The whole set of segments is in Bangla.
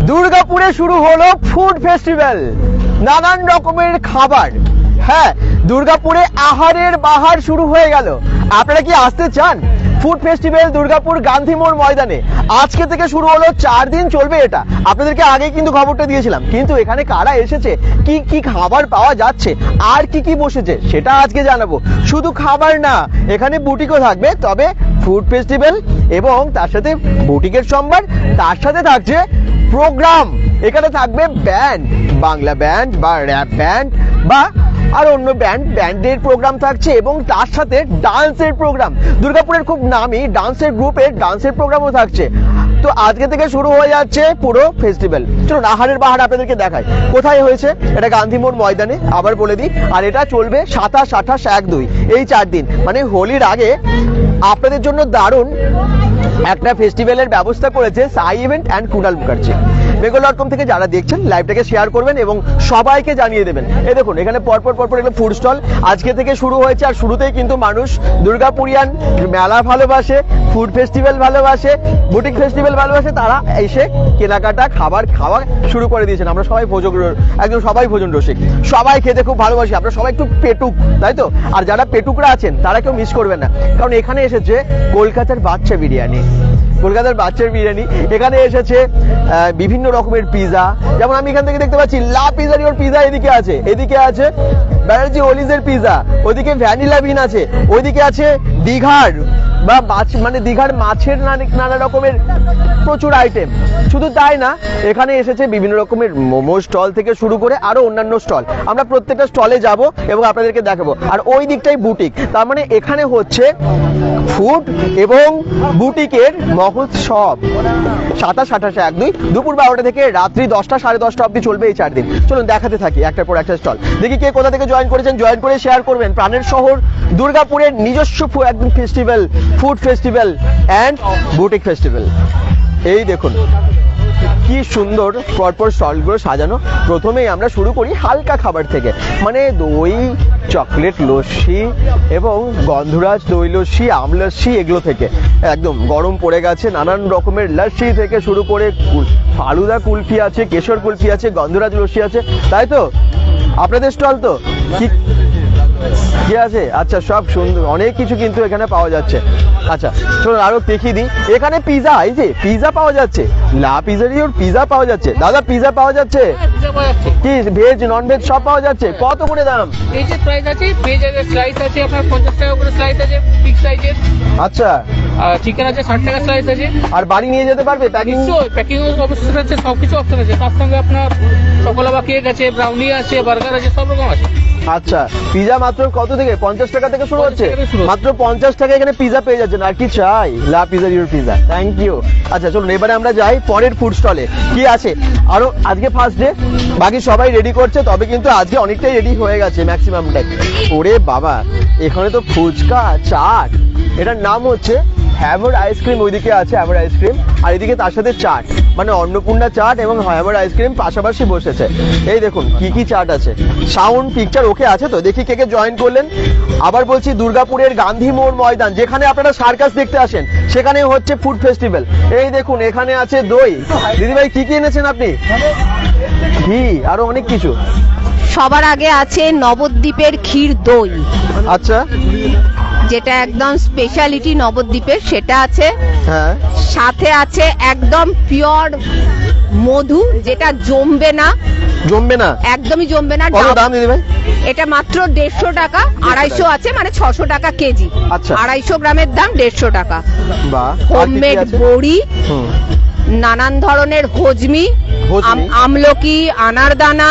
দুর্গাপুরে শুরু হলো ফুড ফেস্টিভ্যাল, নানান রকমের খাবার। হ্যাঁ, দুর্গাপুরে আহারের বাহার শুরু হয়ে গেল। আপনারা কি আসতে চান? ফুড ফেস্টিভ্যাল দুর্গাপুর গান্ধী মোড় ময়দানে আজকে থেকে শুরু হলো, 4 দিন চলবে এটা। আপনাদেরকে আগে কিন্তু খবরটা দিয়েছিলাম, কিন্তু এখানে কারা এসেছে, কি কি খাবার পাওয়া যাচ্ছে, আর কি কি বসেছে সেটা আজকে জানাবো। শুধু খাবার না, এখানে বুটিকও থাকবে, তবে ফুড ফেস্টিভ্যাল এবং তার সাথে বুটিকের সম্ভার, তার সাথে থাকছে প্রোগ্রাম। এখানে থাকবে ব্যান্ড, বাংলা ব্যান্ড বা র্যাপ ব্যান্ড বা আর অন্য ব্যান্ডের প্রোগ্রাম থাকছে, এবং তার সাথে ডান্সের প্রোগ্রাম। দুর্গাপুরের খুব নামি ডান্সের গ্রুপের ডান্সের প্রোগ্রামও থাকছে। তো আজকে থেকে শুরু হয়ে যাচ্ছে পুরো ফেস্টিভ্যাল। চলুন আহারের বাহার আপনাদেরকে দেখাই। কোথায় হয়েছে? এটা গান্ধী মোড় ময়দানে, আবার বলে দিই। আর এটা চলবে 27, 28, 1, 2 এই 4 দিন, মানে হোলির আগে। আপনাদের জন্য দারুণ একটা ফেস্টিভ্যালের ব্যবস্থা করেছে সাই ইভেন্ট অ্যান্ড কুণাল মুখার্জি। বেঙ্গল.com থেকে যারা দেখছেন লাইভটাকে শেয়ার করবেন এবং সবাইকে জানিয়ে দেবেন। এই দেখুন, এখানে পরপর এগুলো ফুড স্টল আজকে থেকে শুরু হয়েছে। আর শুরুতেই কিন্তু মানুষ দুর্গাপুরিয়ান মেলা ভালোবাসে, ফুড ফেস্টিভ্যাল ভালোবাসে, বুটিক ফেস্টিভ্যাল ভালোবাসে, তারা এসে কেনাকাটা খাবার খাওয়া শুরু করে দিয়েছেন। আমরা সবাই একদম সবাই ভোজন রসিক, সবাই খেতে খুব ভালোবাসি। আমরা সবাই একটু পেটুক, তাই তো? আর যারা পেটুকরা আছেন তারা কেউ মিস করবেন না, কারণ এখানে এসেছে কলকাতার বাচ্চা বিরিয়ানি। কলকাতার বাচ্চার বিরিয়ানি এখানে এসেছে, বিভিন্ন রকমের পিজা। যেমন আমি এখান থেকে দেখতে পাচ্ছি লা পিজারিওর পিজা এদিকে আছে, এদিকে আছে ব্যানার্জি ওলিজের পিজা, ওইদিকে ভ্যানিলা বিন আছে, ওইদিকে আছে দীঘার বা মানে দীঘার মাছের নানা রকমের প্রচুর আইটেম। শুধু তাই না, এখানে এসেছে বিভিন্ন রকমের মোমো স্টল থেকে শুরু করে আরো অন্যান্য স্টল। আমরা প্রত্যেকটা স্টলে যাব এবং আপনাদেরকে দেখাবো। আর ওই দিকটাই বুটিক, তার মানে এখানে হচ্ছে ফুড এবং বুটিকের মহোৎসব। 27, 28, 1, 2 দুপুর 12টা থেকে রাত্রি 10টা, 10:30 অব্দি চলবে এই 4 দিন। চলুন দেখাতে থাকি একটার পর একটা স্টল। দেখি কে কোথা থেকে জয়েন করেছেন, জয়েন করে শেয়ার করবেন। প্রাণের শহর দুর্গাপুরের নিজস্ব একদম festival, food festival and boutique festival. এই দেখুন কি সুন্দর পরপর স্টলগুলো সাজানো। প্রথমেই আমরা শুরু করি হালকা খাবার থেকে, মানে দই, চকলেট লস্যি এবং গন্ধরাজ দই লস্যি, আমলস্যি, এগুলো থেকে। একদম গরম পড়ে গেছে, নানান রকমের লস্যি থেকে শুরু করে ফালুদা কুলফি আছে, কেশর কুলফি আছে, গন্ধরাজ লস্যি আছে, তাই তো? আপনাদের স্টল তো কি আছে? আচ্ছা, সব সুন্দর, অনেক কিছু কিন্তু এখানে পাওয়া যাচ্ছে। আচ্ছা চলুন আরো দেখিয়ে দিই। এখানে পিজা, এই যে পিজা পাওয়া যাচ্ছে, লা পিজারিওর পিজা পাওয়া যাচ্ছে। দাদা পিজা পাওয়া যাচ্ছে? কি ভেজ নন ভেজ সব পাওয়া যাচ্ছে? কত করে দাম? এই যে প্রাইস আছে, ভেজ এর স্লাইস আছে আপনার 50 টাকা করে স্লাইস আছে ফিক্স সাইজের। আচ্ছা, আর চিকেন আছে 60 টাকা স্লাইস আছে। আর বাড়ি নিয়ে যেতে পারবে? প্যাকিং অবশ্যই আছে, সবকিছু অপশন আছে। তার সঙ্গে আপনার চকোলাভা কেক আছে, ব্রাউনি আছে, বার্গার আছে, সব রকম আছে। আচ্ছা, পিজা মাত্র কত থেকে? 50 টাকা থেকে শুরু হচ্ছে? 50 টাকা শুরু। মাত্র 50 টাকা এখানে পিজা পেয়ে যাচ্ছেন। আর কি চাই? লা পিজারিওর পিজা। Thank you. আচ্ছা চলুন এবারে আমরা যাই পরের ফুড স্টলে। কি আছে আরো? আজকে ফার্স্ট ডে, বাকি সবাই রেডি করছে, তবে কিন্তু আজকে অনেকটাই রেডি হয়ে গেছে ম্যাক্সিমামটাই। ওরে বাবা, এখানে তো ফুচকা, চাট, এটার নাম হচ্ছে হ্যাভার আইসক্রিম। ওইদিকে আছে হ্যাভার আইসক্রিম, আর এদিকে তার সাথে চাট, মানে অন্নপূর্ণা চাট এবং হ্যাভার আইসক্রিম পাশাপাশি বসেছে। এই দেখুন কি কি চাট আছে। সাউন্ড পিকচার ওকে আছে তো? দেখি কে কে জয়েন করলেন। আবার বলছি, দুর্গাপুরের গান্ধী মোড় ময়দান, যেখানে আপনারা সার্কাস দেখতে আসেন, সেখানে হচ্ছে ফুড ফেস্টিভ্যাল। এই দেখুন এখানে আছে দই। দিদিভাই কি কি এনেছেন আপনি? ঘি, আরো অনেক কিছু। সবার আগে আছে নবদ্বীপের ক্ষীর দই, আচ্ছা, যেটা একদম স্পেশালিটি নবদ্বীপের, সেটা আছে। হ্যাঁ, সাথে আছে একদম পিওর মধু, যেটা জমবে না, জমবে না, একদমই জমবে না। কত দাম দিদিভাই? এটা মাত্র 150 টাকা। 250 আছে, মানে 600 টাকা কেজি। আচ্ছা, 250 গ্রামের দাম 150 টাকা। বাহ। হোমমেড বড়ি, নানান ধরনের হজমি, আমলকি, আনারদানা,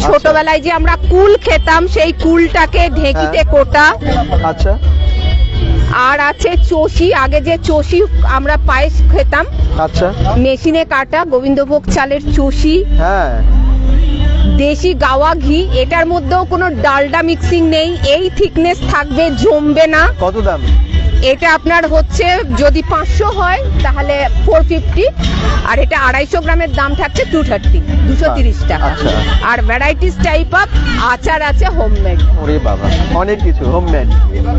ছোটবেলায় যে আমরা কুল খেতাম, সেই কুলটাকে ঢেঁকিতে কোটা। আচ্ছা, আর আছে চষি, আগে যে চষি আমরা পায়েস খেতাম, আচ্ছা, মেশিনে কাটা গোবিন্দভোগ চালের চষি। হ্যাঁ, দেশি গাওয়া ঘি, এটার মধ্যেও কোনো ডালডা মিক্সিং নেই, এই থিকনেস থাকবে, জমবে না। কত দাম? এটা আপনার হচ্ছে যদি 500 হয় তাহলে 450, আর এটা 250 গ্রামের দাম থাকছে 230 টাকা। আচ্ছা। আর ভ্যারাইটিস টাইপ অফ আচার আছে হোমমেড। ওরে বাবা, অনেক কিছু হোমমেড।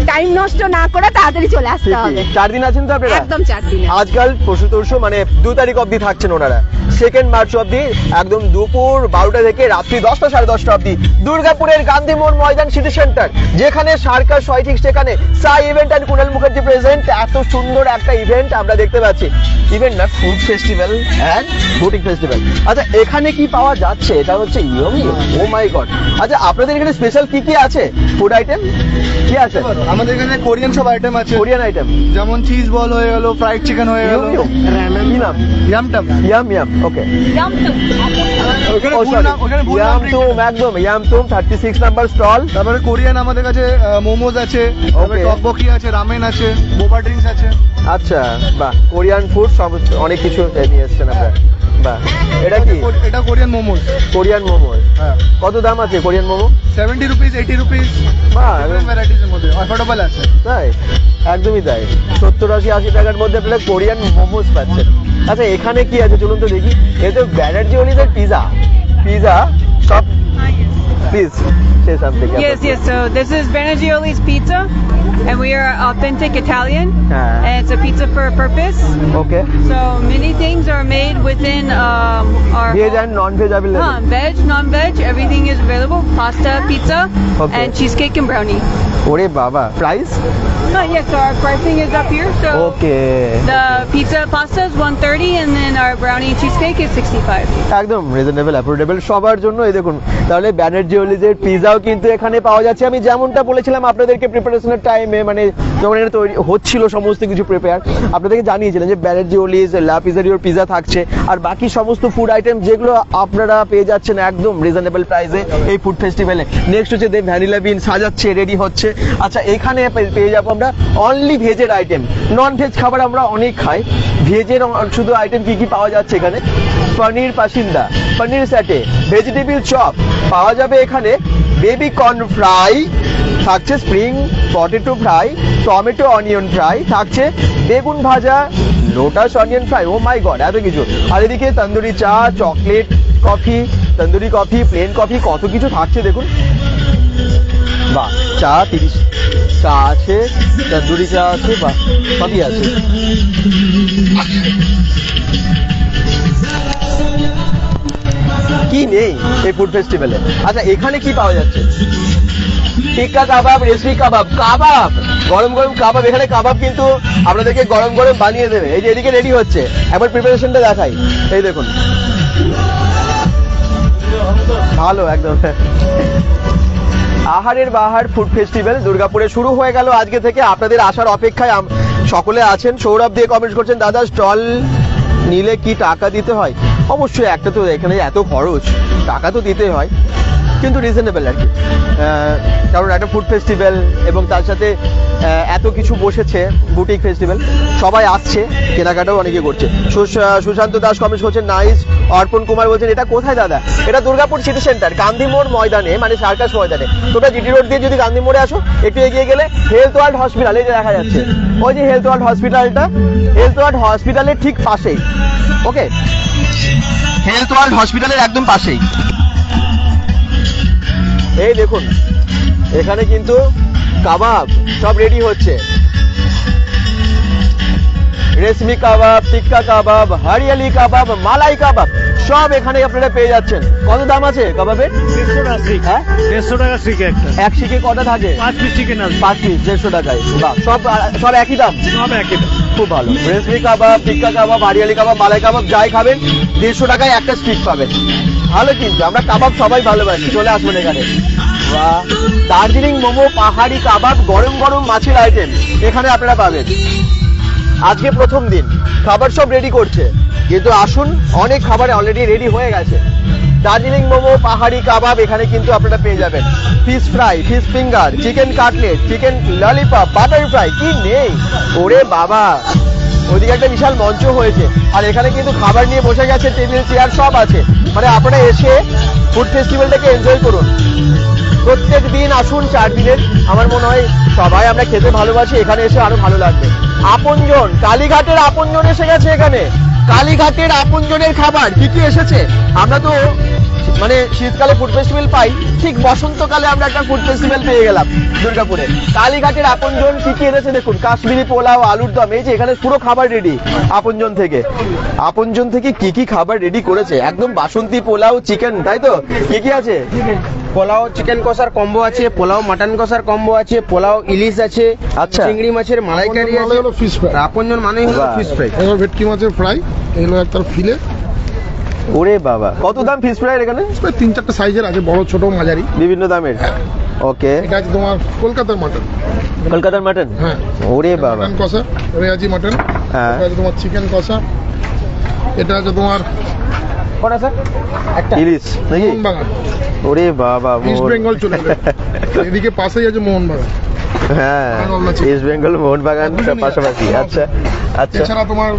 টাইম নষ্ট না করে তাড়াতাড়ি চলে আসতে হবে। 4 দিন আছেন তো আপনারা? একদম 4 দিন। আজকাল পরশু মানে 2 তারিখ অবধি থাকছেন ওনারা, 2 মার্চ অবধি, একদম দুপুর 12টা থেকে রাত্রি 10টা 10:30 অবধি দুর্গাপুরের গান্ধী মোড় ময়দান সিটি সেন্টার, যেখানে সার্কাস হয় ঠিক সেখানে সাই event and Kunal Mukherjee present. এত সুন্দর একটা ইভেন্ট আমরা দেখতে পাচ্ছি, ইভেন্ট না, food festival and boutique festival. আচ্ছা, এখানে কি পাওয়া যাচ্ছে? এটা হচ্ছে ইয়োমি, ও মাই গড। আচ্ছা, আপনাদের এখানে স্পেশাল কি কি আছে? ফুড আইটেম কি আছে? আমাদের এখানে কোরিয়ান সব আইটেম আছে, কোরিয়ান আইটেম, যেমন চিজ বল হয়ে গেল, ফ্রাইড চিকেন হয়ে গেল, কি নাম? ইয়ামটাম। ইয়াম, ওকে। ওখানে Oh, ভুল sorry. নাম- ওখানে ভুল নাম ইয়ামতুম, লিখে- একদম ইয়ামতুম 36 নাম্বার স্টল। তারপরে কোরিয়ান আমাদের কাছে মোমোজ আছে, তারপরে Okay. টকবকি আছে, রামেন আছে, বোবা ড্রিঙ্কস আছে। আচ্ছা, বাহ, কোরিয়ান ফুড সব অনেক কিছু নিয়ে এসছেন আপনারা। বাহ, এটা কি? এটা কোরিয়ান মোমোজ। কোরিয়ান মোমো। হ্যাঁ, কত দাম আছে কোরিয়ান মোমো? 70 রুপিস, 80 রুপিস, বাহ, ডিফারেন্ট ভ্যারাইটিসের মধ্যে অ্যাফোর্ডেবল আছে। তাই? একদমই তাই। 70-80 টাকার মধ্যে আপনারা কোরিয়ান মোমোস পাচ্ছেন। আচ্ছা, এখানে কি আছে চলুন তো দেখি। এই তো ব্যানার্জি ওলিদের পিজা সব। Please say something. Yes, so this is Benegioli's Pizza, and we are authentic Italian, Ah. and it's a pizza for a purpose. Okay. So many things are made within our Veg and non-veg available. veg, non-veg, everything is available. Pasta, pizza, Okay. and cheesecake and brownie. ওরে বাবা, price? Yes, so our pricing is up here. So okay, the pizza pasta is 130, and then our brownie cheesecake is 65. একদম রিজনেবল, অ্যাফোর্ডেবল সবার জন্য। এই দেখুন, তাহলে ব্যানার্জি ওলিদের পিজাও কিন্তু এখানে পাওয়া যাচ্ছে। আমি যেমনটা বলেছিলাম আপনাদেরকে প্রিপারেশনের টাইমে, মানে যখন এটা তৈরি হচ্ছিল সমস্ত কিছু প্রিপেয়ার, আপনাদেরকে জানিয়েছিলেন যে ব্যানার্জি ওলিজ, লা পিজারিওর পিজা থাকছে, আর বাকি সমস্ত ফুড আইটেম যেগুলো আপনারা পেয়ে যাচ্ছেন একদম রিজনেবল প্রাইসে এই ফুড ফেস্টিভ্যালে। নেক্সট হচ্ছে দেব ভ্যানিলা বিন সাজাচ্ছে, রেডি হচ্ছে। আচ্ছা, এখানে পেয়ে যাবো আমরা অনলি ভেজের আইটেম। নন ভেজ খাবার আমরা অনেক খাই, ভেজের শুধু আইটেম কি কি পাওয়া যাচ্ছে এখানে? Paneer pasanda, paneer satay, vegetable chop পাওয়া যাবে এখানে, বেবি কর্ন ফ্রাই থাকছে, spring potato fry, tomato onion fry থাকছে, বেগুন ভাজা, lotus onion fry, oh my god, এত কিছু। আর এদিকে তন্দুরি চা, chocolate coffee, tandoori coffee, plain coffee, কত কিছু থাকছে দেখুন। বাহ, চা 30 চা আছে, তন্দুরি চা আছে, বাহ, সবই আছে। কি নেই এই ফুড ফেস্টিভ্যালে? আচ্ছা, এখানে কি পাওয়া যাচ্ছে? টিক্কা কাবাব, রেশমি কাবাব, গরম গরম কাবাব। এখানে কাবাব কিন্তু আপনাদেরকে গরম গরম বানিয়ে দেবে। এই যে এদিকে রেডি হচ্ছে, একবার প্রিপারেশনটা দেখাই। এই দেখুন, ভালো একদম। আহারের বাহার ফুড ফেস্টিভ্যাল দুর্গাপুরে শুরু হয়ে গেল আজকে থেকে। আপনাদের আসার অপেক্ষায় সকলে আছেন। সৌরভ দিয়ে কমেন্ট করছেন, দাদা স্টল নিলে কি টাকা দিতে হয়? অবশ্যই, একটা তো এখানে এত খরচ, টাকা তো দিতে হয়, কিন্তু রিজনেবল আর কি। কারণ একটা ফুড ফেস্টিভ্যাল এবং তার সাথে এত কিছু বসেছে, বুটিক ফেস্টিভ্যাল, সবাই আসছে, কেনাকাটাও অনেকে করছে। সুশান্ত দাস কমেন্ট করছেন, নাইস। অর্পণ কুমার বলছেন, এটা কোথায় দাদা? এটা দুর্গাপুর সিটি সেন্টার, গান্ধী মোড় ময়দানে, মানে সার্কাস ময়দানে। তোমরা জিটি রোড দিয়ে যদি গান্ধী মোড়ে আসো, একটু এগিয়ে গেলে হেলথ ওয়ার্ল্ড হসপিটাল, এই যে দেখা যাচ্ছে, ওই যে হেলথ ওয়ার্ল্ড হসপিটালটা, হেলথ ওয়ার্ল্ড হসপিটালের ঠিক পাশেই। ওকে, হেলথ ওয়ার্ল্ড হসপিটালের একদম পাশেই। এই দেখুন, এখানে কিন্তু কাবাব সব রেডি হচ্ছে, রেশমি কাবাব, টিক্কা কাবাব, হরিয়ালি কাবাব, মালাই কাবাব, সব এখানে আপনারা পেয়ে যাচ্ছেন। কত দাম আছে কাবাবের? 150 হ্যাঁ, 150 টাকা শিখে একটা এক শিকে কটা থাকে? 5 পিস চিকেন আছে, 5 পিস 150 টাকায়। বাহ, সব একই দাম, সব একই দাম। খুব ভালো। রেশমি কাবাব, টিক্কা কাবাব, হরিয়ালি কাবাব, মালাই কাবাব, যাই খাবেন 150 টাকায় একটা স্টিক পাবেন। ভালো, কিন্তু আমরা কাবাব সবাই ভালোবাসি, চলে আসবেন এখানে। বাহ, দার্জিলিং মোমো, পাহাড়ি কাবাব, গরম গরম মাছের আইটেম এখানে আপনারা পাবেন। আজকে প্রথম দিন, খাবার সব রেডি করছে, কিন্তু আসুন, অনেক খাবার অলরেডি রেডি হয়ে গেছে। দার্জিলিং মোমো, পাহাড়ি কাবাব এখানে কিন্তু আপনারা পেয়ে যাবেন। Fish fry, fish finger, chicken cutlet, chicken lollipop, butter fry, কি নেই? ওরে বাবা, ওইদিকে একটা বিশাল মঞ্চ হয়েছে, আর এখানে কিন্তু খাবার নিয়ে বসে গেছে, টেবিল চেয়ার সব আছে। মানে আপনারা এসে ফুড ফেস্টিভ্যালটাকে এনজয় করুন। প্রত্যেক দিন আসুন 4 দিনের, আমার মনে হয় সবাই আমরা খেতে ভালোবাসি, এখানে এসে আরো ভালো লাগবে। আপনজন, কালীঘাটের আপনজন এসে গেছে এখানে। কালীঘাটের আপনজনের খাবার কি কি এসেছে? আমরা তো মানে শীতকালে ফুড ফেস্টিভ্যাল পাই, ঠিক বসন্তকালে আমরা একটা ফুড ফেস্টিভ্যাল পেয়ে গেলাম দুর্গাপুরে। কালীঘাটের আপনজন কি কি এনেছে দেখুন, কাশ্মীরি পোলাও, আলুর দম, এই যে এখানে পুরো খাবার রেডি আপনজন থেকে। আপনজন থেকে কি কি খাবার রেডি করেছে, একদম বাসন্তী পোলাও চিকেন, তাই তো? কি কি আছে? পোলাও চিকেন কষার কম্বো আছে, পোলাও মাটন কষার কম্বো আছে, পোলাও ইলিশ আছে, আচ্ছা। চিংড়ি মাছের মালাইকারি আছে। হলো ফিশ ফ্রাই, আপনজন মানেই হলো বাহ। Fish fry. এগুলো ভেটকি মাছের ফ্রাই, এগুলো একটা ফিলে। ওরে বাবা, কত দাম ফিশ ফ্রাই এখানে? 3-4 সাইজের আছে, বড় ছোট মাঝারি। বিভিন্ন দামের। ওকে, এটা আছে তোমার কলকাতার মাটন। কলকাতার মাটন। হ্যাঁ, ওরে বাবা, মাটন কষা, রেয়াজি মাটন। হ্যাঁ। এটা আছে তোমার চিকেন কষা। এটা আছে তোমার কোনটা স্যার? একটা ইলিশ নাকি? মোহনবাগান, ওরে বাবা, ইস্ট বেঙ্গল চলে যাবে। এদিকে পাশেই আছে মোহনবাগান। হ্যাঁ, ইস্ট বেঙ্গল মোহনবাগান পাশাপাশি। আচ্ছা আচ্ছা। এছাড়া তোমার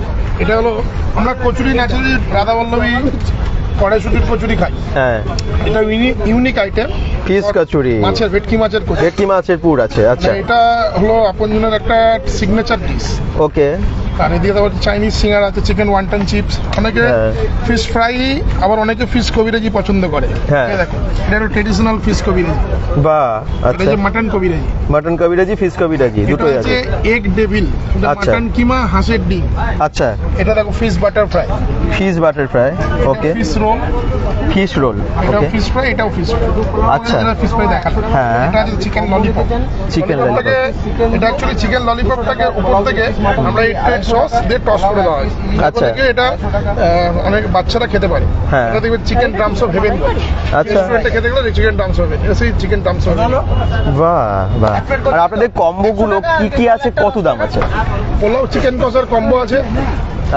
এটা হলো, আমরা কচুরি ন্যাচারালি রাধাবল্লভী কড়াইশুটির কচুরি খাই। হ্যাঁ, এটা ইউনিক আইটেম, ফিশ কচুরি, মাছের ভেটকি মাছের কচুরি। ভেটকি মাছের পুর আছে। আচ্ছা, মানে এটা হলো আপনজনের একটা সিগনেচার ডিশ। ওকে। আর এদিকে তোমার চাইনিজ সিঙ্গার আছে, চিকেন ওয়ান্টন চিপস, অনেকে হ্যাঁ। ফিশ ফ্রাই, আবার অনেকে ফিশ কবিরাজি পছন্দ করে। হ্যাঁ। এই দেখো, এটা হলো ট্রেডিশনাল ফিশ কবিরাজি। বাহ, এটা আচ্ছা। যে মাটন কবিরাজি। মাটন কবিরাজি, ফিশ কবিরাজি এটা দুটোই হচ্ছে আছে। এগ ডেভিল, আচ্ছা। মাটন কিমা, হাঁসের ডিম। আচ্ছা, এটা দেখো fish butter fry, fish butter fry. Okay, fish roll, fish roll. এটাও ওকে, ফিশ ফ্রাই, এটাও ফিশ ফ্রাই। আচ্ছা। ফিশ ফ্রাই দেখালো। হ্যাঁ। এটা আছে চিকেন ললিপপ। চিকেন ললিপপটাকে, এটা অ্যাকচুয়ালি চিকেন ললিপপটাকে উপর থেকে আমরা এই রেড সস দিয়ে টস করে দেওয়া হয়। আচ্ছা। তারপরে এটা অনেক বাচ্চারা খেতে পারে। হ্যাঁ। এটা দেখবে চিকেন ড্রামস অফ হেভেন। আচ্ছা। রেস্টুরেন্টে খেতে গেলে চিকেন ড্রামস অফ হেভেন, এটা সেই চিকেন ড্রামস অফ হেভেন। বাহ বাহ। আর আপনাদের কম্বো গুলো কি কি আছে, কত দাম আছে? পোলাও চিকেন কষার কম্বো আছে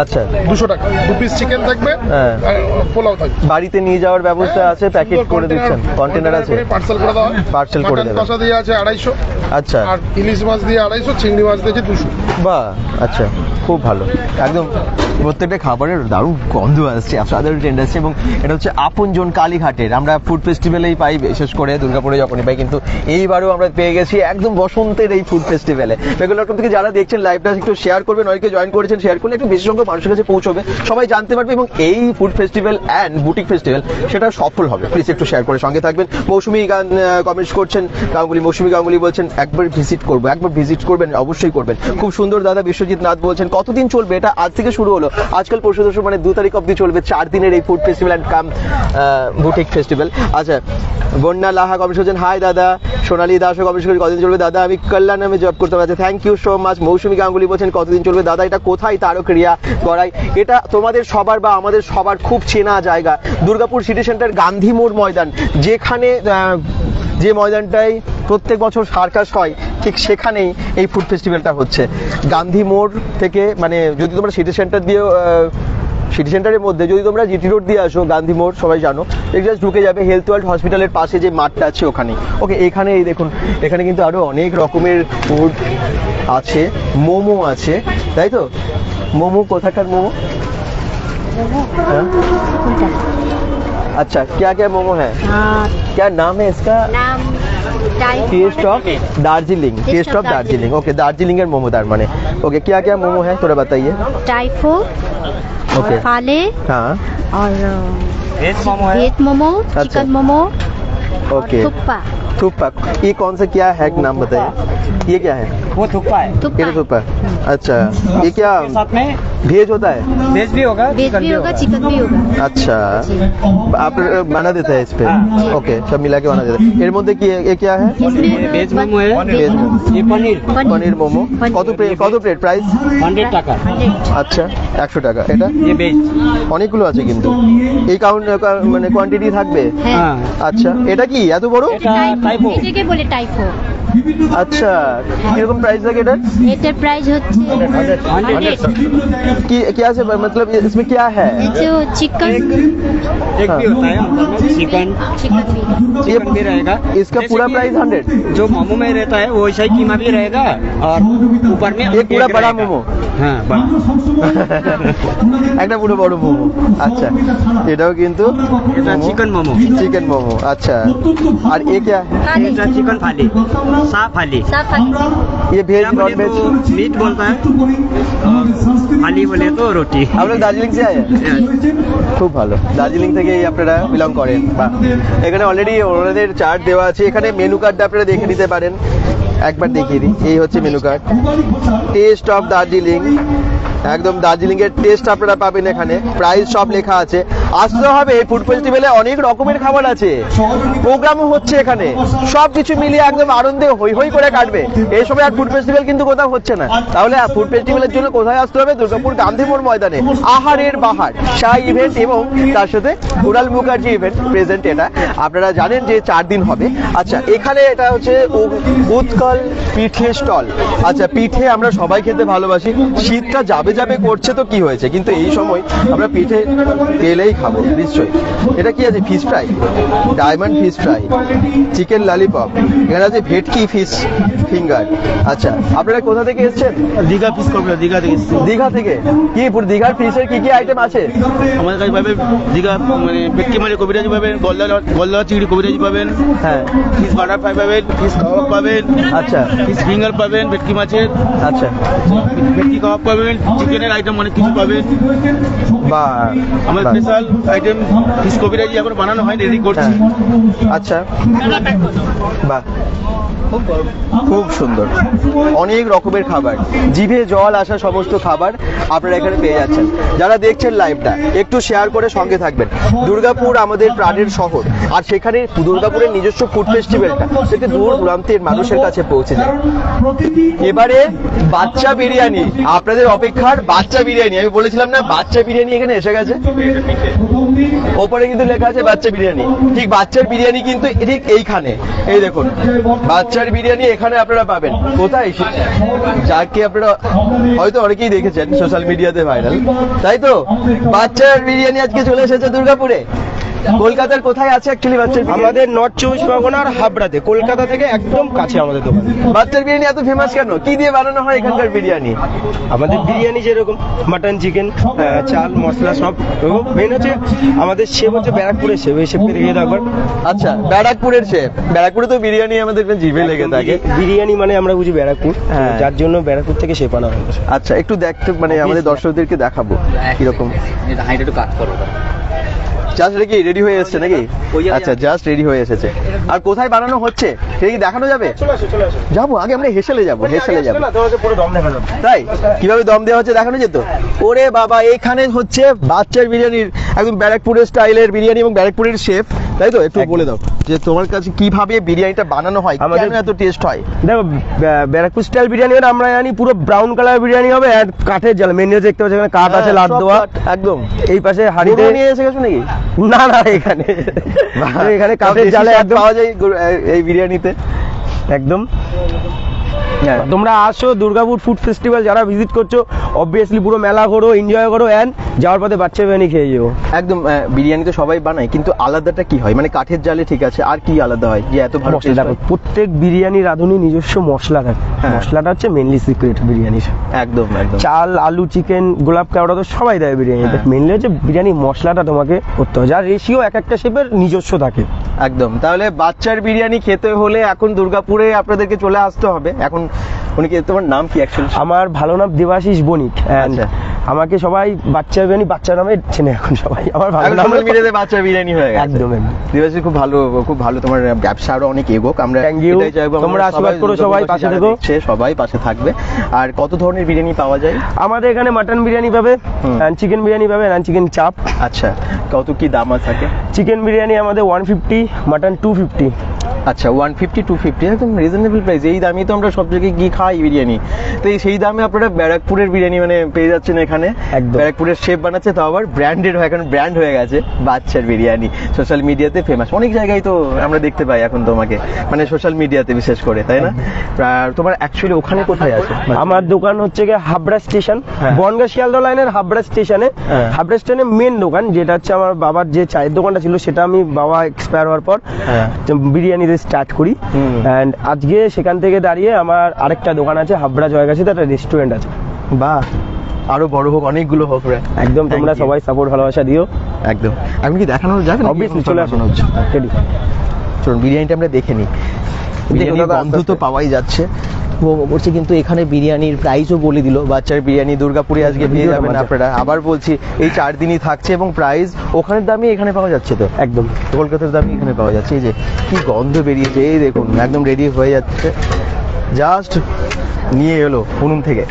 আচ্ছা, 200 টাকা, 2 পিস চিকেন থাকবে হ্যাঁ। আর পোলাও থাকবে। বাড়িতে নিয়ে যাওয়ার ব্যবস্থা আছে, প্যাকেট করে দিচ্ছেন, কন্টেনার আছে? পার্সেল করে দেওয়া হয়। Parcel করে মাটন দেবেন। কষা দিয়ে আছে 250, আচ্ছা, আর ইলিশ মাছ দিয়ে 250, চিংড়ি মাছ দিয়েছে 200। বাহ, আচ্ছা, খুব ভালো। একদম প্রত্যেকটা খাবারের দারুণ গন্ধ আসছে, সাধারণ ট্রেন্ড আসছে। এবং এটা হচ্ছে আপনজন কালীঘাটের, আমরা ফুড ফেস্টিভ্যালেই পাই, বিশেষ করে দুর্গাপুরে যখনই পাই, কিন্তু এইবারও আমরা পেয়ে গেছি একদম বসন্তের এই ফুড ফেস্টিভ্যালে। বেঙ্গল.com থেকে যারা দেখছেন লাইভটা একটু শেয়ার করবেন, অনেকে জয়েন করেছেন, শেয়ার করলে একটু বেশি সংখ্যক মানুষের কাছে পৌঁছবে, সবাই জানতে পারবে, এবং এই food festival and boutique festival সেটা সফল হবে। প্লিজ একটু শেয়ার করে সঙ্গে থাকবেন। মৌসুমী গান কমেন্টস করছেন, গাঙ্গুলি, মৌসুমী গাঙ্গুলি বলছেন একবার ভিজিট করবো, একবার ভিজিট করবেন, অবশ্যই করবেন, খুব সুন্দর। দাদা বিশ্বজিৎ নাথ বলছেন কতদিন চলবে এটা? আজ থেকে শুরু হলো, আজকাল পরশু মানে 2 তারিখ অব্দি চলবে, 4 দিনের এই food festival and cum boutique festival. আচ্ছা, বন্যা লাহা কমেন্টস করছেন, হাই দাদা। সোনালী দাসও কমেন্টস করে কতদিন চলবে? দাদা আমি কল্যাণ নামে জব করতে পারছি, থ্যাংক ইউ সো মাচ। মৌসুমী গাঙ্গুলি বলছেন কতদিন চলবে? দাদা এটা কোথায়? তারকরিয়া গড়াই। এটা তোমাদের সবার বা আমাদের সবার খুব চেনা জায়গা, দুর্গাপুর সিটি সেন্টার গান্ধী মোড় ময়দান, যেখানে যে ময়দানটায় প্রত্যেক বছর সার্কাস হয়, ঠিক সেখানেই এই ফুড ফেস্টিভ্যালটা হচ্ছে। গান্ধী মোড় থেকে, মানে যদি তোমরা সিটি সেন্টার দিয়ে, সিটি সেন্টারের মধ্যে যদি তোমরা জিটি রোড দিয়ে আসো, গান্ধী মোড় সবাই জানো, জাস্ট ঢুকে যাবে হেলথ ওয়ার্ল্ড হসপিটালের পাশে যে মাঠটা আছে ওখানে। ওকে, এখানে এই দেখুন, এখানে কিন্তু আরো অনেক রকমের ফুড আছে, মোমো আছে, তাই তো? মোমো কোথাকার মোমো? हाँ? अच्छा, क्या क्या मोमो है? क्या नाम है इसका? नाम taste of Darjeeling. Taste of Darjeeling. Okay, Darjeeling and momo दार माने। ओके, क्या क्या मोमो है थोड़ा बताइए। टाइफो, ओके, फाले हाँ, और वेज मोमो है। वेज मोमो, अच्छा। Chicken momo, okay. थुप्पा। थुप्पा, ये कौन सा क्या है, नाम बताइए। ये क्या है? वो थुक्पा है। ये थुप्पा थुप्पा। अच्छा, ये क्या के साथ में भेज होता है? वेज भी होगा, वेज चिकन भी होगा, चिकन भी होगा। अच्छा, आप बना देते हैं इस पे? हाँ। ओके, सब मिला के बना देते हैं। एर मध्य की ये क्या है? इसमें वेज मोमो है। वेज मोमो। ये पनीर पनीर मोमो কত প্লেট প্রাইস? 100 টাকা। আচ্ছা, 100 টাকা। এটা ये वेज। অনেকগুলো আছে কিন্তু, এই মানে কোয়ান্টিটি থাকবে। है। हाँ। আচ্ছা, এটা কি এত বড়? এটা টাইপো। इसी के बोले टाइफो। আচ্ছা, কিরকম প্রাইস লাগে এটা? এটার প্রাইস হচ্ছে 100 কি क्या से मतलब इसमें क्या है? जो चिकन एक भी होता है चिकन चिकन भी ये भी रहेगा इसका पूरा प्राइस 100? जो मोमो में रहता है वो वैसा ही कीमा भी रहेगा और ऊपर में एक पूरा बड़ा रहेगा। मोमो? हाँ बड़ा একটা পুরো বড় মোমো। আচ্ছা, এটাও কিন্তু এটা চিকেন মোমো চিকেন মোমো। আচ্ছা, আর এ क्या है? এটা চিকেন ফালি সাফ ফালি साफा ये भेज क्या नॉन बोले भेज? तो मीट बोलता है और फाली बोले तो रोटी आप लोग দার্জিলিং से आए हैं? খুব ভালো, দার্জিলিং থেকেই আপনারা বিলং করেন। বাহ, এখানে অলরেডি ওনাদের চার্ট দেওয়া আছে, এখানে মেনু কার্ডটা আপনারা দেখে নিতে পারেন। একবার দেখিয়ে দিই, এই হচ্ছে menu card. Test of Darjeeling, একদম দার্জিলিং এর টেস্ট আপনারা পাবেন এখানে, প্রাইস সব লেখা আছে। আসতে হবে, এই ফুড ফেস্টিভ্যালে অনেক রকমের খাবার আছে, প্রোগ্রামও হচ্ছে এখানে, সবকিছু মিলিয়ে একদম আনন্দে হই হই করে কাটবে। এই সময় আর ফুড ফেস্টিভ্যাল কিন্তু কোথাও হচ্ছে না। তাহলে ফুড ফেস্টিভ্যালের জন্য কোথায় আসতে হবে? দুর্গাপুর গান্ধী মোড় ময়দানে আহারের বাহার শাহ ইভেন্ট এবং তার সাথে কুণাল মুখার্জি ইভেন্ট প্রেজেন্ট। এটা আপনারা জানেন যে 4 দিন হবে। আচ্ছা, এখানে এটা হচ্ছে উৎকল পিঠে স্টল। আচ্ছা, পিঠে আমরা সবাই খেতে ভালোবাসি, শীতটা যাবে যাবে করছে তো কি হয়েছে, কিন্তু এই সময় আমরা পিঠে পেলেই খাবো নিশ্চয়ই। এটা কি আছে? Fish fry, diamond fish fry, chicken lollipop, এখানে আছে ভেটকি ফিশ ফিঙ্গার। আচ্ছা, আপনারা কোথা থেকে এসেছেন? দীঘা পিস করবে দীঘা থেকে দীঘা থেকে। কি পুরো দীঘার ফিশের কি কি আইটেম আছে? আমাদের কাছে পাবেন দীঘা মানে ভেটকি মাছ কবিরাজি পাবেন, গলদা চিংড়ি কবিরাজি পাবেন, হ্যাঁ, ফিশ বাটার ফ্রাই পাবেন, ফিশ কাবাব পাবেন, আচ্ছা ফিশ ফিঙ্গার পাবেন ভেটকি মাছের, আচ্ছা, ভেটকি কাবাব পাবেন, চিকেনের আইটেম অনেক কিছু পাবেন। বা আমাদের স্পেশাল আইটেম ফিশ কবিরাজি এখন বানানো হয়, রেডি করছি। আচ্ছা, বাহ, খুব সুন্দর, অনেক রকমের খাবার, জিভে জল আসা সমস্ত খাবার আপনারা এখানে পেয়ে যাচ্ছেন। যারা দেখছেন লাইভটা একটু শেয়ার করে সঙ্গে থাকবেন। দুর্গাপুর আমাদের প্রাণের শহর, আর সেখানে দুর্গাপুরের নিজস্ব ফুড ফেস্টিভ্যালটা সেটা দূর দূরান্তের মানুষের কাছে পৌঁছে যায়। এবারে বাচ্চা বিরিয়ানি, আপনাদের অপেক্ষার বাচ্চা বিরিয়ানি। আমি বলেছিলাম না, বাচ্চা বিরিয়ানি এখানে এসে গেছে। ওপরে কিন্তু লেখা আছে বাচ্চা বিরিয়ানি। ঠিক বাচ্চার বিরিয়ানি কিন্তু ঠিক এইখানে, এই দেখুন, বাচ্চার বিরিয়ানি এখানে আপনারা পাবেন। কোথায়? যাকে আপনারা হয়তো অনেকেই দেখেছেন সোশ্যাল মিডিয়াতে ভাইরাল, তাই তো? বাচ্চার বিরিয়ানি আজকে চলে এসেছে দুর্গাপুরে। কলকাতার কোথায় আছে অ্যাকচুয়ালি বাচ্চার বিরিয়ানি? আমাদের নর্থ 24 পরগনার হাবড়াতে, কলকাতা থেকে একদম কাছে আমাদের দোকান। বাচ্চার বিরিয়ানি এত ফেমাস কেন? কি দিয়ে বানানো হয় এখানকার বিরিয়ানি? আমাদের বিরিয়ানি যেরকম মাটন চিকেন চাল মশলা সব মেন হচ্ছে আমাদের শেফ হচ্ছে ব্যারাকপুরের শেফ, এই শেফকে দেখিয়ে দাও একবার। আচ্ছা, ব্যারাকপুরের শেফ। ব্যারাকপুরে তো বিরিয়ানি আমাদের জিভে লেগে থাকে। বিরিয়ানি মানে আমরা বুঝি ব্যারাকপুর, হ্যাঁ। যার জন্য ব্যারাকপুর থেকে শেফ আনা হয়। আচ্ছা, একটু দেখতে মানে আমাদের দর্শকদেরকে দেখাবো কিরকম। একটু কাজ করো। জাস্ট এটা কি রেডি হয়ে এসেছে নাকি? আচ্ছা, জাস্ট রেডি হয়ে এসেছে। আর কোথায় বানানো হচ্ছে সেটা কি দেখানো যাবে? যাবো, আগে আমরা হেসেলে যাবো, হেসেলে যাবো। পুরো দম দেখা যাবে। তাই কিভাবে দম দেওয়া হচ্ছে দেখানো যেত? ওরে বাবা, এখানে হচ্ছে বাচ্চার বিরিয়ানির একদম ব্যারাকপুরের স্টাইলের বিরিয়ানি এবং ব্যারাকপুরের শেফ, তাই তো? একটু বলে দাও যে তোমার কাছে কিভাবে বিরিয়ানিটা বানানো হয়, কেন এত টেস্ট হয়? দেখো, ব্যারাকপুর স্টাইল বিরিয়ানি হলে আমরা জানি পুরো ব্রাউন কালার বিরিয়ানি হবে, আর কাঠের জাল মেন দেখতে পাচ্ছি এখানে কাঠ আছে, লাট সব দেওয়া কাঠ, একদম। এই পাশে হাঁড়িতে নিয়ে এসে গেছো নাকি? না না, এখানে এখানে কাঠের জালে একদম পাওয়া যায় এই বিরিয়ানিতে একদম। হ্যাঁ। তোমরা আসো দুর্গাপুর ফুড ফেস্টিভ্যাল, যারা ভিজিট করছো অবভিয়াসলি পুরো মেলা করো, এনজয় করো, এন্ড যাওয়ার পথে বাচ্চা বিরিয়ানি খেয়ে যাও। একদম। বিরিয়ানি তো সবাই বানায়, কিন্তু আলাদাটা কি হয়? মানে কাঠের জালে ঠিক আছে, আর কি আলাদা হয় যে এত ভালো মশলা taste দেখো, হয়? প্রত্যেক বিরিয়ানি রাঁধুনি নিজস্ব মশলা থাকে, হ্যাঁ। মশলাটা হচ্ছে মেনলি সিক্রেট বিরিয়ানির। একদম একদম। চাল আলু চিকেন গোলাপ কাওড়া তো সবাই দেয় বিরিয়ানিতে, হ্যাঁ। মেনলি হচ্ছে বিরিয়ানি মশলাটা তোমাকে করতে হবে, যার রেশিও এক একটা শেফের নিজস্ব থাকে। একদম। তাহলে বাচ্চার বিরিয়ানি খেতে হলে এখন দুর্গাপুরে আপনাদেরকে চলে আসতে হবে। এখন উনি কি, তোমার নাম কি অ্যাকচুয়ালি? আমার ভালো নাম দেবাশিস বণিক, and আচ্ছা। আমাকে সবাই বাচ্চা বিরিয়ানি বাচ্চা নামে চেনে এখন সবাই। আমার ভালো নাম সোশ্যাল মিডিয়াতে বাচ্চা বিরিয়ানি হয়ে গেছে। একদম একদম। দিবাশী, খুব ভালো, খুব ভালো। তোমার ব্যবসা আরো অনেক এগোক, আমরা Thank you. এটাই চাইবো। তোমরা আশীর্বাদ করো, সবাই পাশে যারা থেকো। দেখছে, সবাই পাশে থাকবে। আর কত ধরনের বিরিয়ানি পাওয়া যায়? আমাদের এখানে মাটন বিরিয়ানি পাবে, চিকেন বিরিয়ানি পাবে, and চিকেন চাপ। আচ্ছা, কত কি দাম থাকে? চিকেন বিরিয়ানি আমাদের 150, মাটন 250। আচ্ছা 150 250 একদম রিজনেবল প্রাইস। এই দামে তো আমরা সব জায়গায় গিয়ে খাই বিরিয়ানি, তো সেই দামে আপনারা ব্যারাকপুরের বিরিয়ানি মানে পেয়ে যাচ্ছেন এখানে। একদম। ব্যারাকপুরের শেফ বানাচ্ছে, তো আবার ব্র্যান্ডেড হয়, এখন ব্র্যান্ড হয়ে গেছে বাচ্চার বিরিয়ানি, সোশ্যাল মিডিয়াতে ফেমাস। অনেক জায়গায় তো আমরা দেখতে পাই এখন তোমাকে, মানে সোশ্যাল মিডিয়াতে বিশেষ করে, তাই না? আর তোমার অ্যাকচুয়ালি ওখানে কোথায় আছে? আমার দোকান হচ্ছে গিয়ে হাবড়া স্টেশন, হ্যাঁ। বনগাঁ শিয়ালদা লাইনের হাবড়া স্টেশনে। হ্যাঁ। হাবড়া স্টেশনে মেন দোকান, যেটা হচ্ছে আমার বাবার যে চায়ের দোকানটা ছিল, সেটা আমি বাবা এক্সপায়ার হওয়ার পর হ্যাঁ। বিরিয়ানিতে স্টার্ট করি। হুম। অ্যান্ড আজকে সেখান থেকে দাঁড়িয়ে আমার আরেকটা দোকান আছে হাবড়া জয়গাছিতে, একটা রেস্টুরেন্ট আছে। বাহ, আরো বড় হোক, অনেকগুলো হোক রে। একদম, তোমরা Thank you. সবাই সাপোর্ট ভালোবাসা দিও। একদম। এখন কি দেখানো যাবে? অবভিয়াসলি চলে আসুন, রেডি। চলুন বিরিয়ানিটা আমরা দেখে নিই। বিরিয়ানির দাদা, গন্ধ তো পাওয়াই যাচ্ছে। মোমো করছে, কিন্তু এখানে বিরিয়ানির প্রাইসও বলে দিল। বাচ্চার বিরিয়ানি দুর্গাপুরে আজকে পেয়ে যাবেন আপনারা। আবার বলছি, এই 4 দিনই থাকছে এবং প্রাইস ওখানের দামই এখানে পাওয়া যাচ্ছে। তো একদম কলকাতার দামই এখানে পাওয়া যাচ্ছে। এই যে কি গন্ধ বেরিয়েছে, এই দেখুন একদম রেডি হয়ে যাচ্ছে, জাস্ট নিয়ে এলো উনুন থেকে,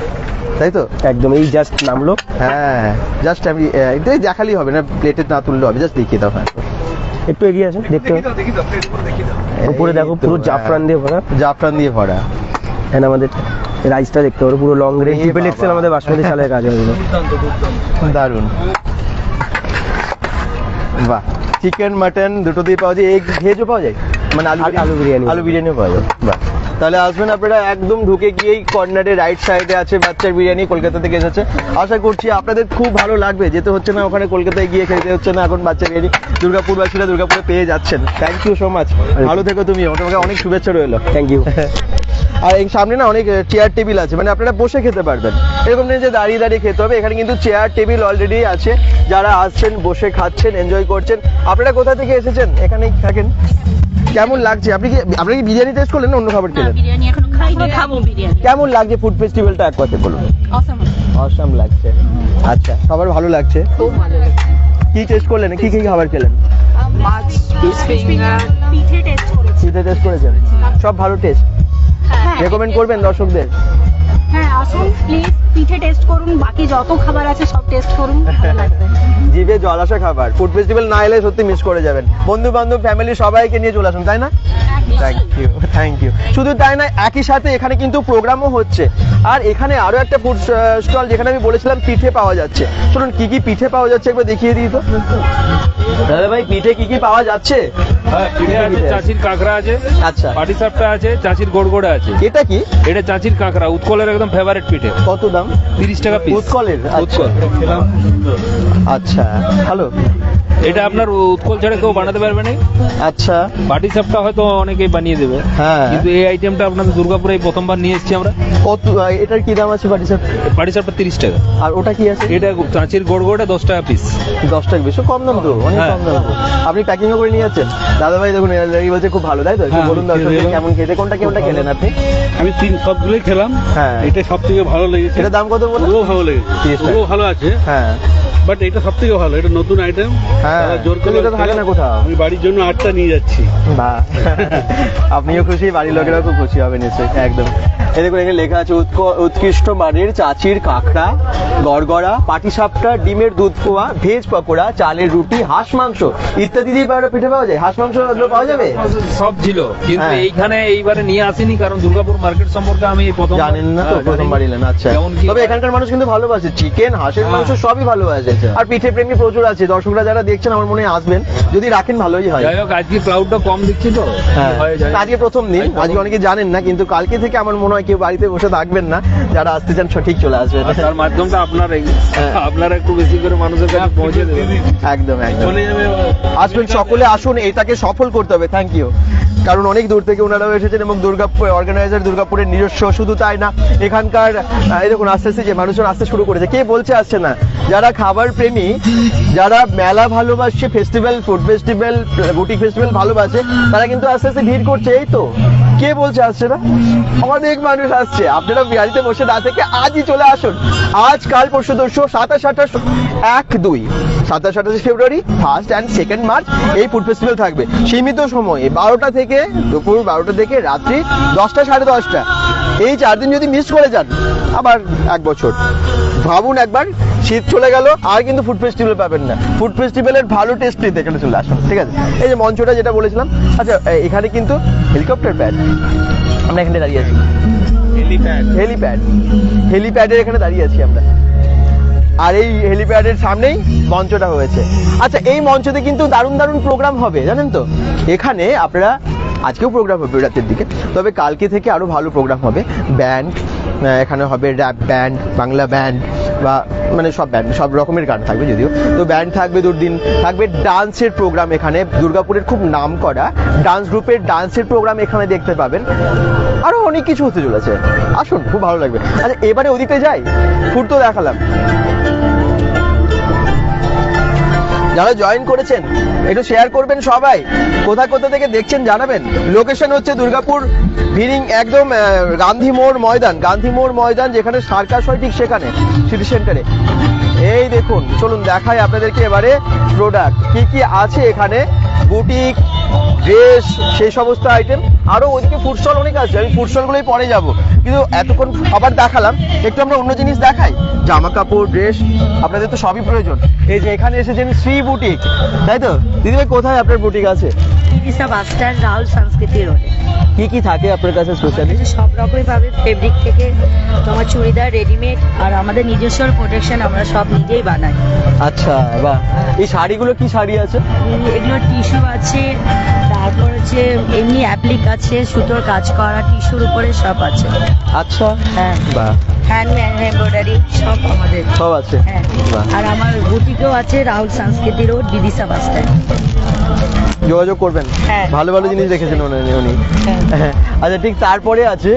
তাই তো? একদম, এই জাস্ট নামলো। হ্যাঁ, জাস্ট আমি এটাই দেখালেই হবে না, প্লেটে না তুললে হবে, জাস্ট দেখিয়ে দাও। হ্যাঁ, একটু এগিয়ে আসুন, দেখতে হবে। উপরে দেখো এই তো, পুরো জাফরান দিয়ে ভরা, জাফরান দিয়ে ভরা। এন্ড আমাদের রাইসটা দেখতে পারো, পুরো লং রেঞ্জ এ ট্রিপল বাবা। এক্সেল আমাদের বাসমতি চালের কাজ হয়ে গেল। দারুন, বাহ। চিকেন মাটন দুটো দিয়ে পাওয়া যায়, এগ ভেজও পাওয়া যায়, মানে আলু বিরিয়ানি। আলু বিরিয়ানিও পাওয়া যায়। বাহ, তাহলে আসবেন আপনারা, একদম ঢুকে গিয়েই কর্নারে রাইট সাইডে আছে বাচ্চার বিরিয়ানি, কলকাতা থেকে এসেছে। আশা করছি আপনাদের খুব ভালো লাগবে, যেতে হচ্ছে না ওখানে কলকাতায় গিয়ে খেতে হচ্ছে না, এখন বাচ্চার বিরিয়ানি দুর্গাপুরবাসীরা দুর্গাপুরে পেয়ে যাচ্ছেন। থ্যাংক ইউ সো মাচ, ভালো থেকো তুমি, তোমাকে অনেক শুভেচ্ছা রইলো। Thank you. আর এই সামনে না অনেক চেয়ার টেবিল আছে, মানে আপনারা বসে খেতে পারবেন, এরকম নেই যে দাঁড়িয়ে দাঁড়িয়ে খেতে হবে। এখানে কিন্তু চেয়ার টেবিল অলরেডি আছে, যারা আসছেন বসে খাচ্ছেন, এনজয় করছেন। আপনারা কোথা থেকে এসেছেন? এখানেই থাকেন। কেমন লাগছে? আপনি কি বিরিয়ানি টেস্ট করলেন না অন্য খাবার খেলেন? বিরিয়ানি এখনো খাইনি, খাবো বিরিয়ানি। কেমন লাগছে ফুড ফেস্টিভ্যালটা এক কথা বলুন। অসাম লাগছে। আচ্ছা, সবার ভালো লাগছে? খুব ভালো লাগে। কি টেস্ট করলেন, কি কি খাবার খেলেন? মাছ, ফিঙ্গার, পিঠে টেস্ট করেছি। চিতে টেস্ট করেছেন? সব ভালো টেস্ট, হ্যাঁ, রেকমেন্ড করবেন দর্শকদের? হ্যাঁ আসুন প্লিজ, পিঠে টেস্ট করুন, বাকি যত খাবার আছে সব টেস্ট করুন, ভালো লাগবে। জিভে জল আসা খাবার, ফুড ফেস্টিভ্যাল না এলে সত্যি মিস করে যাবেন। বন্ধু বান্ধব ফ্যামিলি সবাইকে নিয়ে চলে আসুন, তাই না? Thank you. শুধু তাই না, একই সাথে এখানে কিন্তু প্রোগ্রামও হচ্ছে। আর এখানে আরো একটা ফুড স্টল, যেখানে আমি বলেছিলাম পিঠে পাওয়া যাচ্ছে। শুনুন কি কি পিঠে পাওয়া যাচ্ছে একবার দেখিয়ে দিই তো। দাদা ভাই, পিঠে কি কি পাওয়া যাচ্ছে? হ্যাঁ, পিঠে আছে, চাচির কাঁকড়া আছে, আচ্ছা, পাটিসাপটা আছে, চাচির গোড়গোড়া আছে। এটা কি? এটা চাচির কাঁকড়া, উৎকলের একদম ফেভারিট পিঠে। কত দাম? 30 টাকা পিস। উৎকলের? আচ্ছা উৎকল। আচ্ছা, ভালো। এটা আপনার উৎকল ছাড়া কেউ বানাতে পারবে না। আচ্ছা, পাটিসাপটা হয়তো অনেকেই বানিয়ে দেবে, হ্যাঁ। কিন্তু এই আইটেমটা আপনাদের দুর্গাপুরে এই প্রথমবার নিয়ে এসেছি আমরা। এটার কি দাম আছে পাটিসাপ? পাটিসাপটা 30 টাকা। আর ওটা কি আছে? এটা চাচির গোড়গোড়া 10 টাকা পিস। 10 টাকা, বেশি কম দাম তো, অনেক হ্যাঁ। কম দাম তো। আপনি প্যাকিংও করে নিয়ে যাচ্ছেন? দাদা ভাই দেখুন, এই বলছে খুব ভালো, তাই তো? একটু হ্যাঁ, বলুন দর্শকদের কেমন খেতে, কোনটা খেলেন আপনি? আমি সবগুলোই খেলাম, হ্যাঁ। এটা সব থেকে ভালো লেগেছে। এটা দাম কত বলুন? ওগুলো ভালো লেগেছে, 30 টাকা। ওগুলো ভালো আছে, হ্যাঁ বাট এটা সব থেকে ভালো, এটা নতুন আইটেম। হ্যাঁ, জোর করে এটা থাকে না কোথাও। আমি বাড়ির জন্য 8টা নিয়ে যাচ্ছি। বাহ, আপনিও খুশি, বাড়ির লোকেরাও খুব খুশি হবে নিশ্চয়ই। একদম। এই দেখুন, এখানে লেখা আছে উৎকৃষ্ট মানের চাচির কাঁকড়া, গড়গড়া, পাটিসাপটা, ডিমের দুধ পোয়া, ভেজ পকোড়া, চালের রুটি, হাঁস মাংস ইত্যাদি দিয়ে পিঠে পাওয়া যায়। হাঁস মাংস পাওয়া যাবে? সব ছিল, কিন্তু হ্যাঁ। এইখানে এইবারে নিয়ে আসিনি, কারণ দুর্গাপুর মার্কেট সম্পর্কে আমি প্রথম জানেন না তো, প্রথমবার এলেন। আচ্ছা, যেমন কি তবে এখানকার মানুষ কিন্তু ভালোবাসে চিকেন, হাঁসের মাংস সবই ভালোবাসে। আর পিঠে প্রেমী প্রচুর আছে। দর্শকরা যারা দেখছেন আমার মনে হয় আসবেন, যদি রাখেন ভালোই হয়। যাই হোক, আজকে ক্লাউডটা কম দিচ্ছি তো, হ্যাঁ, হয়ে যায়। আজকে প্রথম দিন, আজকে অনেকে জানেন না, কিন্তু কালকে থেকে আমার মনে হয় কেউ বাড়িতে বসে থাকবেন না, যারা আসতে চান সঠিক চলে আসবেন। আর তার মাধ্যমটা হ্যাঁ। আপনারা একটু বেশি করে মানুষের কাছে পৌঁছে দেবেন। একদম একদম চলে যাবে। আসবেন, সকলে আসুন, এটাকে সফল করতে হবে। Thank you. কারণ অনেক দূর থেকে ওনারাও এসেছেন এবং দুর্গাপুর অর্গানাইজার দুর্গাপুরের নিজস্ব। শুধু তাই না, এখানকার এই দেখুন আস্তে আস্তে যে মানুষজন আসতে শুরু করেছে। কে বলছে আসছে না? যারা খাবার প্রেমী, যারা মেলা ভালোবাসে, festival, food festival, boutique festival ভালোবাসে, তারা কিন্তু আস্তে আস্তে ভিড় করছে। এই তো, কে বলছে আসছে না? অনেক মানুষ আসছে। আপনারা বাড়িতে বসে না থেকে আজই চলে আসুন। আজ, কাল, পরশু, 27, 28, 1, 2, 27, 28 ফেব্রুয়ারি, 1 and 2 মার্চ এই ফুড ফেস্টিভ্যাল থাকবে। সীমিত সময়ে 12টা থেকে দুপুর 12টা থেকে রাত্রি 10টা, 10:30। এই 4 দিন যদি মিস করে যান আবার 1 বছর। ভাবুন একবার, শীত চলে গেল আর কিন্তু ফুড ফেস্টিভ্যাল পাবেন না। ফুড ফেস্টিভ্যালের ভালো টেস্ট নিতে এখানে চলে আসুন, ঠিক আছে? এই যে মঞ্চটা যেটা বলেছিলাম, আচ্ছা এখানে কিন্তু হেলিকপ্টার প্যাড, আমরা এখানে দাঁড়িয়ে আছি। হেলিপ্যাডের এখানে দাঁড়িয়ে আছি আমরা, আর এই হেলিপ্যাডের সামনেই মঞ্চটা হয়েছে। আচ্ছা, এই মঞ্চতে কিন্তু দারুণ দারুণ প্রোগ্রাম হবে জানেন তো। এখানে আপনারা, আজকেও প্রোগ্রাম হবে রাতের দিকে, তবে কালকে থেকে আরো ভালো প্রোগ্রাম হবে। ব্যান্ড এখানে হবে, র্যাপ ব্যান্ড, বাংলা ব্যান্ড, বা মানে সব ব্যান্ড, সব রকমের গান থাকবে যদিও। তো ব্যান্ড থাকবে, দুদিন থাকবে ডান্সের প্রোগ্রাম। এখানে দুর্গাপুরের খুব নাম করা ডান্স গ্রুপের ডান্সের প্রোগ্রাম এখানে দেখতে পাবেন। আরো অনেক কিছু হতে চলেছে, আসুন, খুব ভালো লাগবে। আচ্ছা এবারে ওদিকে যাই, ফুড তো দেখালাম। যারা জয়েন করেছেন একটু শেয়ার করবেন সবাই, কোথা কোথা থেকে দেখছেন জানাবেন। লোকেশন হচ্ছে দুর্গাপুর ভিড়িং, একদম গান্ধী মোড় ময়দান, যেখানে সার্কাস হয় ঠিক সেখানে সিটি সেন্টারে। এই দেখুন, চলুন দেখাই আপনাদেরকে এবারে প্রোডাক্ট কি কি আছে এখানে। বুটিক, ড্রেস, সেই সমস্ত আইটেম। আরো ওদিকে ফুড স্টল অনেক আছে, আমি ফুড স্টলগুলোই পরে যাব, কিন্তু এতক্ষণ আবার দেখালাম, একটু আমরা অন্য জিনিস দেখাই। জামা কাপড়, ড্রেস, আপনাদের তো সবই প্রয়োজন। এই যে এখানে এসেছেন শ্রী বুটিক, তাই তো? দিদিভাই কোথায় আপনার বুটিক আছে? সব আস্টার রাহুল সংস্কৃতি রোডে। কি কি থাকে আপনার কাছে স্পেশালি? সব রকমই পাবে, ফেব্রিক থেকে তোমার চুড়িদার, রেডিমেড, আর আমাদের নিজস্ব প্রোটেকশন আমরা সব নিজেই বানাই। আচ্ছা, বাহ। এই শাড়িগুলো কি শাড়ি আছে? এগুলো টিস্যু আছে, তারপর হচ্ছে এমনি অ্যাপ্লিক আছে, সুতোর কাজ করা টিস্যুর উপরে সব আছে। আচ্ছা, হ্যাঁ, বাহ, হ্যান্ড এমব্রয়ডারি সব আমাদের সব আছে। হ্যাঁ, বাহ। আর আমার বুটিকও আছে রাহুল সংস্কৃতি রোড, বিদিশা বাস স্ট্যান্ড। যোগাযোগ করবেন, হ্যাঁ। ভালো ভালো জিনিস রেখেছেন উনি। হ্যাঁ। আচ্ছা, ঠিক তারপরে আছে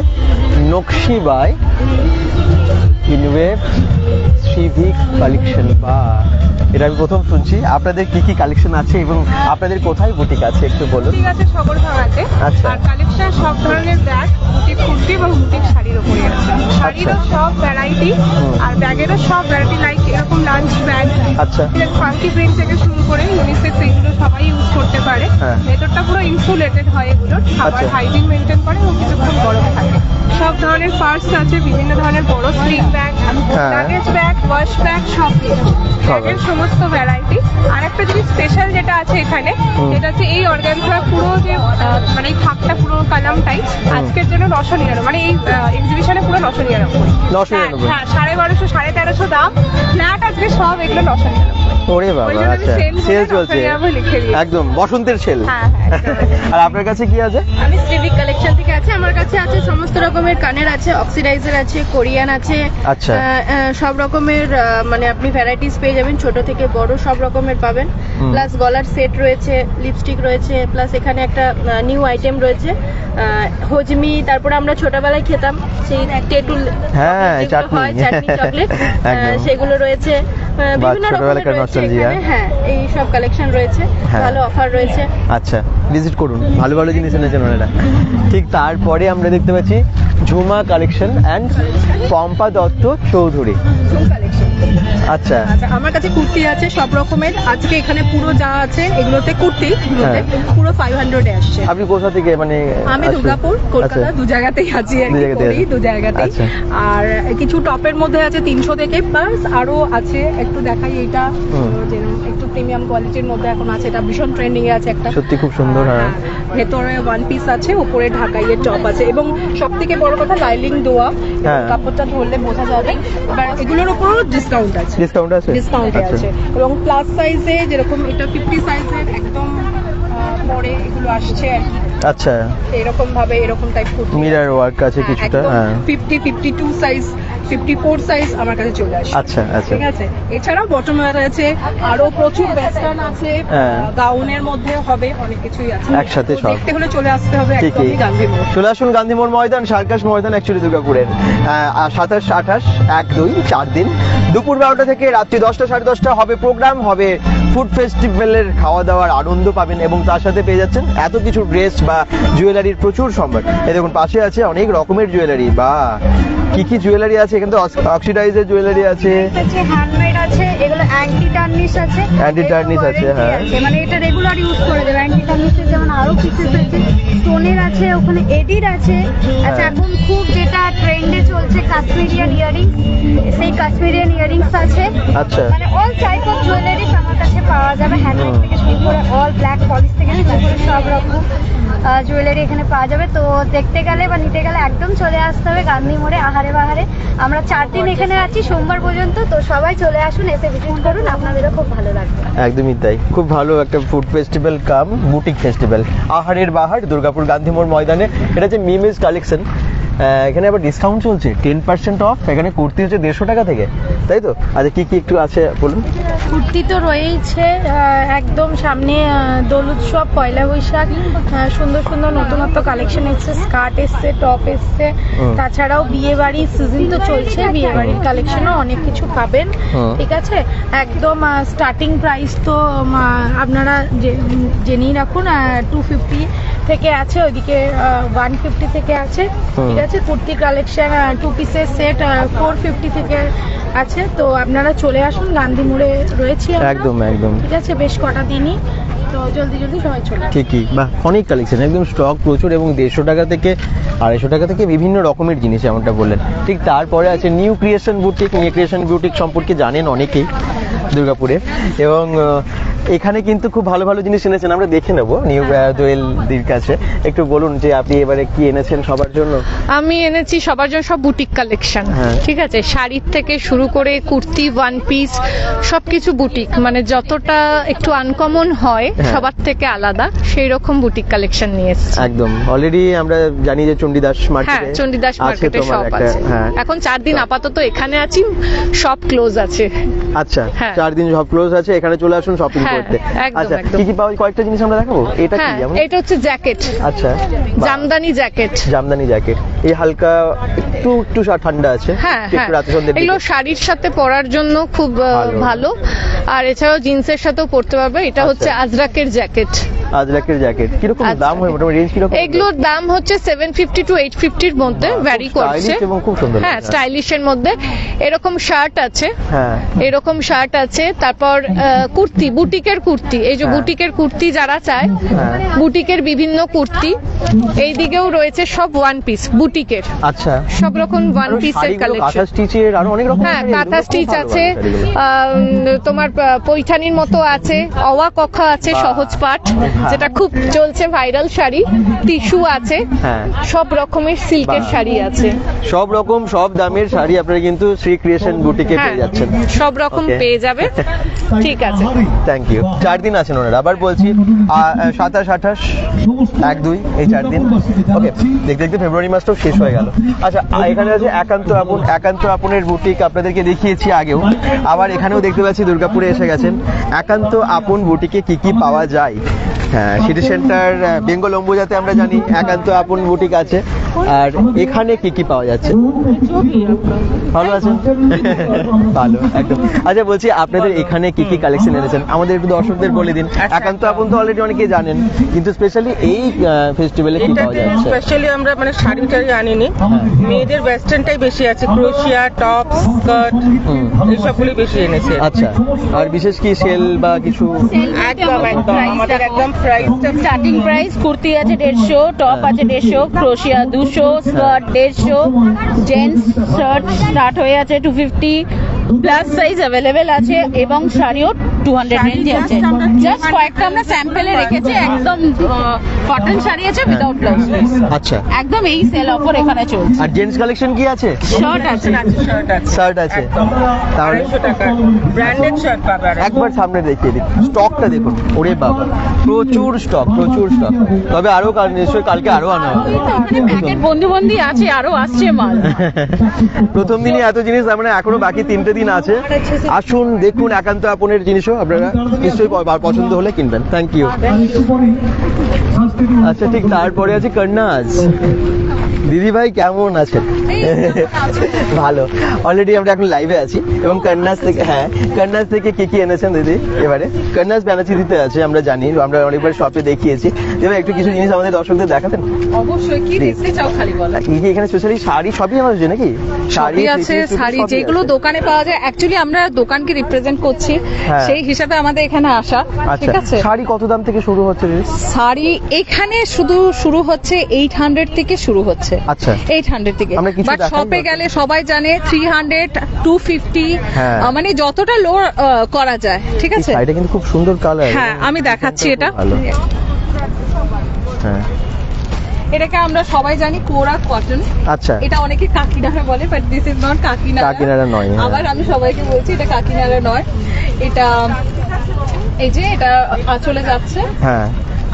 নকশিবাই ইনওয়েভ সিভিক কালেকশন। বা এটা আমি প্রথম শুনছি। আপনাদের কি কি কালেকশন আছে এবং আপনাদের কোথায় বুটিক আছে একটু বলুন। ঠিক আছে, সগরভাঙাতে। আচ্ছা। আর কালেকশন সব ধরনের ব্যাগ, বুটিক কুর্তি এবং বুটিক শাড়ির উপরে আছে। শাড়িরও সব ভ্যারাইটি, আর ব্যাগেরও সব ভ্যারাইটি, লাইক এরকম লাঞ্চ ব্যাগ, আচ্ছা, ফাঙ্কি প্রিন্ট থেকে শুরু করে ইউনিসেক্স, এগুলো সবাই ইউজ করতে পারে। হ্যাঁ। ভেতরটা পুরো ইনসুলেটেড হয়, এগুলো খাবার আচ্ছা। হাইজিন মেনটেন করে এবং কিছুক্ষণ গরম থাকে। সব ধরনের পার্স আছে, বিভিন্ন ধরনের বড় স্লিং ব্যাগ, হ্যাঁ। লাগেজ ব্যাগ, ওয়াশ ব্যাগ, সব কিছু ব্যাগের সমস্ত ভ্যারাইটি। আর একটা জিনিস স্পেশাল যেটা আছে এখানে, যেটা হচ্ছে এই অর্গানজা পুরো যে মানে এই থাকটা পুরো কালামটাই আজকের জন্য 999, মানে এই এক্সিবিশনে পুরো 999। 999? হ্যাঁ, 1250, 1350 দাম ফ্ল্যাট আজকে সব এগুলো 999। ওরে বাবা, আচ্ছা, সেল চলছে একদম বসন্তের সেল। হ্যাঁ, একদম। আর আপনার কাছে কি আছে? আমি সিভিক কালেকশন থেকে আছে, আমার কাছে আছে সমস্ত রকমের কানের আছে, অক্সিডাইজার আছে, কোরিয়ান আছে। আচ্ছা। সব রকমের মানে আপনি ভ্যারাইটিস পেয়ে যাবেন, ছোট থেকে বড় সব রকমের পাবেন। প্লাস গলার সেট রয়েছে, লিপস্টিক রয়েছে, প্লাস এখানে একটা নিউ আইটেম রয়েছে হজমি। তারপরে আমরা ছোটবেলায় খেতাম সেই তেঁতুল, হ্যাঁ, চাটনি চকলেট, সেগুলো রয়েছে। বিভিন্ন রকমের রয়েছে এখানে। হ্যাঁ, এই সব কালেকশন রয়েছে, ভালো অফার রয়েছে। আচ্ছা, ভিজিট করুন, ভালো ভালো জিনিস এনেছেন ওনারা। ঠিক তারপরে আমরা দেখতে পাচ্ছি ঝুমা কালেকশন অ্যান্ড পম্পা দত্ত চৌধুরী। আচ্ছা, আমার কাছে কুর্তি আছে সব রকমের। আজকে এখানে পুরো যা আছে এগুলোতে কুর্তি গুলোতে পুরো 500 এ আসছে। আপনি কোথা থেকে? মানে আমি দুর্গাপুর, কলকাতা, দু জায়গাতেই আছি, দু জায়গাতেই। আর কিছু টপের মধ্যে আছে 300 থেকে, প্লাস আরো আছে, একটু দেখাই এইটা, একটু প্রিমিয়াম কোয়ালিটির মধ্যে এখন আছে, এটা ভীষণ ট্রেন্ডিং এ আছে, একটা সত্যি খুব সুন্দর। হ্যাঁ, ভেতরে ওয়ান পিস আছে, উপরে ঢাকাইয়ের টপ আছে, এবং সব থেকে বড় কথা লাইলিং দেওয়া, কাপড়টা ধরলে বোঝা যাবে। এবার এগুলোর উপরও ডিসকাউন্ট আছে, ডিসকাউন্ট আছে। এবং প্লাস সাইজে যেরকম এটা 50 সাইজের একদম পরে এগুলো আসছে আর কি। আচ্ছা, এরকম ভাবে এরকম টাইপ কুর্তি, মিরর ওয়ার্ক আছে কিছুটা। হ্যাঁ, 50, 52 সাইজ, 54 সাইজ আমার কাছে চলে আসে। আচ্ছা আচ্ছা, ঠিক আছে। এছাড়াও বটম ওয়্যার আছে, আরো প্রচুর ওয়েস্টার্ন আছে, গাউনের মধ্যে হবে, অনেক কিছুই আছে একসাথে সব। দেখতে হলে চলে আসতে হবে একদমই গান্ধী মোড়। চলে আসুন গান্ধী মোড় ময়দান, সার্কাস ময়দান অ্যাকচুয়ালি দুর্গাপুরের। 27, 28, 1, 2, 4 দিন দুপুর 12টা থেকে রাত্রি 10টা, 10:30 হবে প্রোগ্রাম, হবে ফুড ফেস্টিভ্যালের খাওয়া দাওয়ার আনন্দ পাবেন, এবং তার সাথে পেয়ে যাচ্ছেন এত কিছু ড্রেস বা জুয়েলারির প্রচুর সম্ভার। এই দেখুন পাশে আছে অনেক রকমের জুয়েলারি। বা কি কি জুয়েলারি আছে এখানে? তো অক্সিডাইজের জুয়েলারি আছে, হ্যান্ডমেড আছে, এগুলো অ্যান্টি টার্নিশ আছে, অ্যান্টি টার্নিশ আছে। হ্যাঁ, মানে এটা রেগুলার ইউজ করে দেবে। অ্যান্টিকামিজের যেমন আরো পিসেস আছে, স্টোনের আছে, ওখানে এডির আছে। আচ্ছা, এখন খুব যেটা ট্রেন্ডে চলছে কাশ্মীরিয়ান ইয়ারিংস, সেই কাশ্মীরিয়ান ইয়ারিংস আছে। আচ্ছা। মানে অল টাইপ অফ জুয়েলারিস আমার কাছে পাওয়া যাবে, হ্যান্ডমেড থেকে শুরু করে অল ব্ল্যাক পলিশ থেকে শুরু করে সব রকম জুয়েলারি এখানে পাওয়া যাবে। তো দেখতে গেলে বা নিতে গেলে একদম চলে আসতে হবে গান্ধী মোড়ে আহারে বাহারে। আমরা 4 দিন এখানে আছি, সোমবার পর্যন্ত। তো সবাই চলে আসুন, এসে ভিজিট করুন, আপনাদেরও খুব ভালো লাগবে। একদমই তাই, খুব ভালো একটা ফুড ফেস্টিভ্যাল কাম বুটিক ফেস্টিভ্যাল, আহারের বাহার, দুর্গাপুর গান্ধী মোড় ময়দানে। এটা হচ্ছে মিমিস কালেকশন। এখানে আবার ডিসকাউন্ট চলছে 10% অফ। এখানে কুর্তি হচ্ছে 150 টাকা থেকে, তাই তো? আচ্ছা, কি কি একটু আছে বলুন। কুর্তি তো রয়েইছে, একদম সামনে দোল উৎসব, পয়লা বৈশাখ, সুন্দর সুন্দর নতুনত্ব কালেকশন এসছে, স্কার্ট এসছে, টপ এসছে। তাছাড়াও বিয়ে বাড়ির সিজন তো চলছে, বিয়ে বাড়ির কালেকশনও অনেক কিছু পাবেন। ঠিক আছে, একদম স্টার্টিং প্রাইস তো আপনারা জেনেই রাখুন, 250 থেকে আছে, ওইদিকে 150 থেকে আছে। ঠিক আছে, কুর্তি কালেকশন 2 পিসের সেট 450 থেকে আছে। তো আপনারা চলে আসুন, গান্ধী মোড়ে রয়েছি আমরা। একদম একদম, ঠিক আছে, বেশ কটা দিনই, তো জলদি জলদি সবাই চলে আসুন। ঠিকই, বাহ, অনেক কালেকশন, একদম স্টক প্রচুর, এবং 150 টাকা থেকে 250 টাকা থেকে বিভিন্ন রকমের জিনিস যেমনটা বললেন। ঠিক তারপরে আছে new creation boutique. New creation boutique সম্পর্কে জানেন অনেকেই দুর্গাপুরে, এবং এখানে কিন্তু খুব ভালো ভালো জিনিস এনেছেন, আমরা দেখে নেবো নিউ দোয়েলদির কাছে। একটু বলুন যে আপনি এবারে কি এনেছেন সবার জন্য। আমি এনেছি সবার জন্য সব বুটিক কালেকশন। ঠিক আছে, শাড়ির থেকে শুরু করে কুর্তি, ওয়ান পিস, সবকিছু বুটিক, মানে যতটা একটু আনকমন হয় সবার থেকে আলাদা, সেই রকম বুটিক কালেকশন নিয়ে এসেছি। একদম, অলরেডি আমরা জানি যে চণ্ডীদাস মার্কেটে, হ্যাঁ, চণ্ডীদাস মার্কেটে সব আছে। এখন 4 দিন আপাতত এখানে আছি, সব ক্লোজ আছে। আচ্ছা, 4 দিন সব ক্লোজ আছে, এখানে চলে আসুন শপিং করতে। আচ্ছা, কি কি পাওয়া, কয়েকটা জিনিস আমরা দেখাবো। এটা কি যেমন? এটা হচ্ছে জ্যাকেট। আচ্ছা, জামদানি জ্যাকেট। জামদানি জ্যাকেট, এই হালকা একটু একটু ঠান্ডা আছে, একটু রাতে সন্ধ্যে। এগুলো শাড়ির সাথে পরার জন্য খুব ভালো, আর এছাড়াও জিন্সের সাথেও পরতে পারবে। এটা হচ্ছে আজরাকের জ্যাকেট। আজরাকের জ্যাকেট কিরকম দাম হয়, মোটামুটি রেঞ্জ কিরকম? এগুলোর দাম হচ্ছে 750 to 850 এর মধ্যে ভ্যারি করছে। এবং খুব সুন্দর, হ্যাঁ, স্টাইলিশের মধ্যে। এরকম শার্ট আছে, এরকম শার্ট আছে। তারপর কুর্তি, বুটিকের কুর্তি, এই যে বুটিকের কুর্তি যারা চায়, বুটিকের বিভিন্ন কুর্তি। এই দিকেও রয়েছে সব ওয়ান পিস বুটিকের। আচ্ছা, সব রকম ওয়ান পিসের কালেকশন। কাঁথা স্টিচের আরো অনেক রকম। হ্যাঁ, কাঁথা স্টিচ আছে, তোমার পৈঠানির মতো আছে, অওয়া কখা আছে, সহজ পাট, যেটা খুব চলছে, ভাইরাল শাড়ি। টিস্যু আছে, সব রকমের সিল্কের শাড়ি আছে, সব রকম সব দামের শাড়ি আপনারা কিন্তু শ্রী ক্রিয়েশন বুটিকে পেয়ে যাচ্ছেন। সব রকম পেয়ে যাবে। ঠিক আছে, থ্যাংক ইউ। 4 দিন আছেন ওনারা, আবার বলছি 27, 28, 1, 2 এই 4 দিন। ওকে, দেখতে দেখতে ফেব্রুয়ারি মাসটাও শেষ হয়ে গেল। আচ্ছা, এখানে আছে একান্ত আপন। একান্ত আপনের বুটিক আপনাদেরকে দেখিয়েছি আগেও, আবার এখানেও দেখতে পাচ্ছি দুর্গাপুরে এসে গেছেন। একান্ত আপন বুটিকে কি কি পাওয়া যায়? হ্যাঁ, সিটি সেন্টার বেঙ্গল অম্বুজাতে আমরা জানি একান্ত আপন বুটিক আছে, আর এখানে কি কি পাওয়া যাচ্ছে? ভালো আছেন? ভালো, একদম। আচ্ছা, বলছি আপনাদের এখানে কি কি কালেকশন এনেছেন আমাদের একটু দর্শকদের বলে দিন। একান্ত আপন তো অলরেডি অনেকেই জানেন, কিন্তু স্পেশালি এই ফেস্টিভ্যালে কি পাওয়া যাচ্ছে? স্পেশালি আমরা মানে শাড়ি টাড়ি আনিনি, মেয়েদের ওয়েস্টার্নটাই বেশি আছে, ক্রোশিয়া, টপ, স্কার্ট, এইসবগুলি বেশি এনেছে। আচ্ছা, আর বিশেষ কি সেল বা কিছু? একদম একদম, আমাদের একদম স্টার্টিং প্রাইস কুর্তি আছে 150, টপ আছে 150, ক্রোশিয়া 200, স্কার্ট 150, জেন্টস শার্ট স্টার্ট হয়ে আছে 250, প্লাস সাইজ অ্যাভেলেবেল আছে, এবং শাড়িও 200 রেঞ্জে আছে। জাস্ট কয়েকটা আমরা স্যাম্পলে রেখেছি, একদম কটন শাড়ি আছে উইদাউট ব্লাউজ। আচ্ছা, একদম এই সেল অফার এখানে চলছে। আর জেন্টস কালেকশন কি আছে? শার্ট আছে, শার্ট আছে, তাহলে 250 টাকা ব্র্যান্ডেড শার্ট পাবে। একবার সামনে দেখিয়ে দিন, স্টকটা দেখুন, ওরে বাবা, প্রচুর স্টক, প্রচুর স্টক। তবে আরো নিশ্চয়ই কালকে আরো আনা হবে। প্যাকেট বন্দি আছে, আরো আসছে মাল। প্রথম দিনই এত জিনিস, তার মানে এখনো বাকি 3টে দিন আছে। আসুন, দেখুন একান্ত আপনের জিনিসও আপনারা নিশ্চয়ই পছন্দ হলে কিনবেন। Thank you. আচ্ছা, ঠিক তারপরে আছে কর্নাজ। দিদি ভাই কেমন আছেন? ভালো। অলরেডি আমরা এখন লাইভে আছি এবং কন্যাস থেকে, হ্যাঁ কন্যাস থেকে কি এনেছেন দিদি এবারে? কন্যাস ব্যানার্জি দিতে আছে, আমরা জানি, আমরা অনেকবার শপে দেখিয়েছি। এবার একটু কিছু জিনিস আমাদের দর্শকদের দেখাতেন। অবশ্যই, কি দেখতে চাও খালি বলো। কি এখানে স্পেশালি শাড়ি সবই আমার জন্য নাকি? শাড়ি আছে, শাড়ি যেগুলো দোকানে পাওয়া যায়। অ্যাকচুয়ালি আমরা দোকানকে রিপ্রেজেন্ট করছি, সেই হিসাবে আমাদের এখানে আসা। ঠিক আছে, শাড়ি কত দাম থেকে শুরু হচ্ছে? শাড়ি এখানে শুধু শুরু হচ্ছে 800 থেকে শুরু হচ্ছে। আচ্ছা, 800 থেকে। বাট শপে গেলে সবাই জানে 300, 250, মানে যতটা লো করা যায়। ঠিক আছে, এটা কিন্তু খুব সুন্দর কালার। হ্যাঁ আমি দেখাচ্ছি এটা। হ্যাঁ, এটাকে আমরা সবাই জানি কোরা কটন। আচ্ছা, এটা অনেকে কাকিনাড়া বলে, but this is not Kakinara. Kakinara নয়। আবার আমি সবাইকে বলছি এটা কাকিনাড়া নয়। এটা এই যে এটা আঁচলে যাচ্ছে। হ্যাঁ,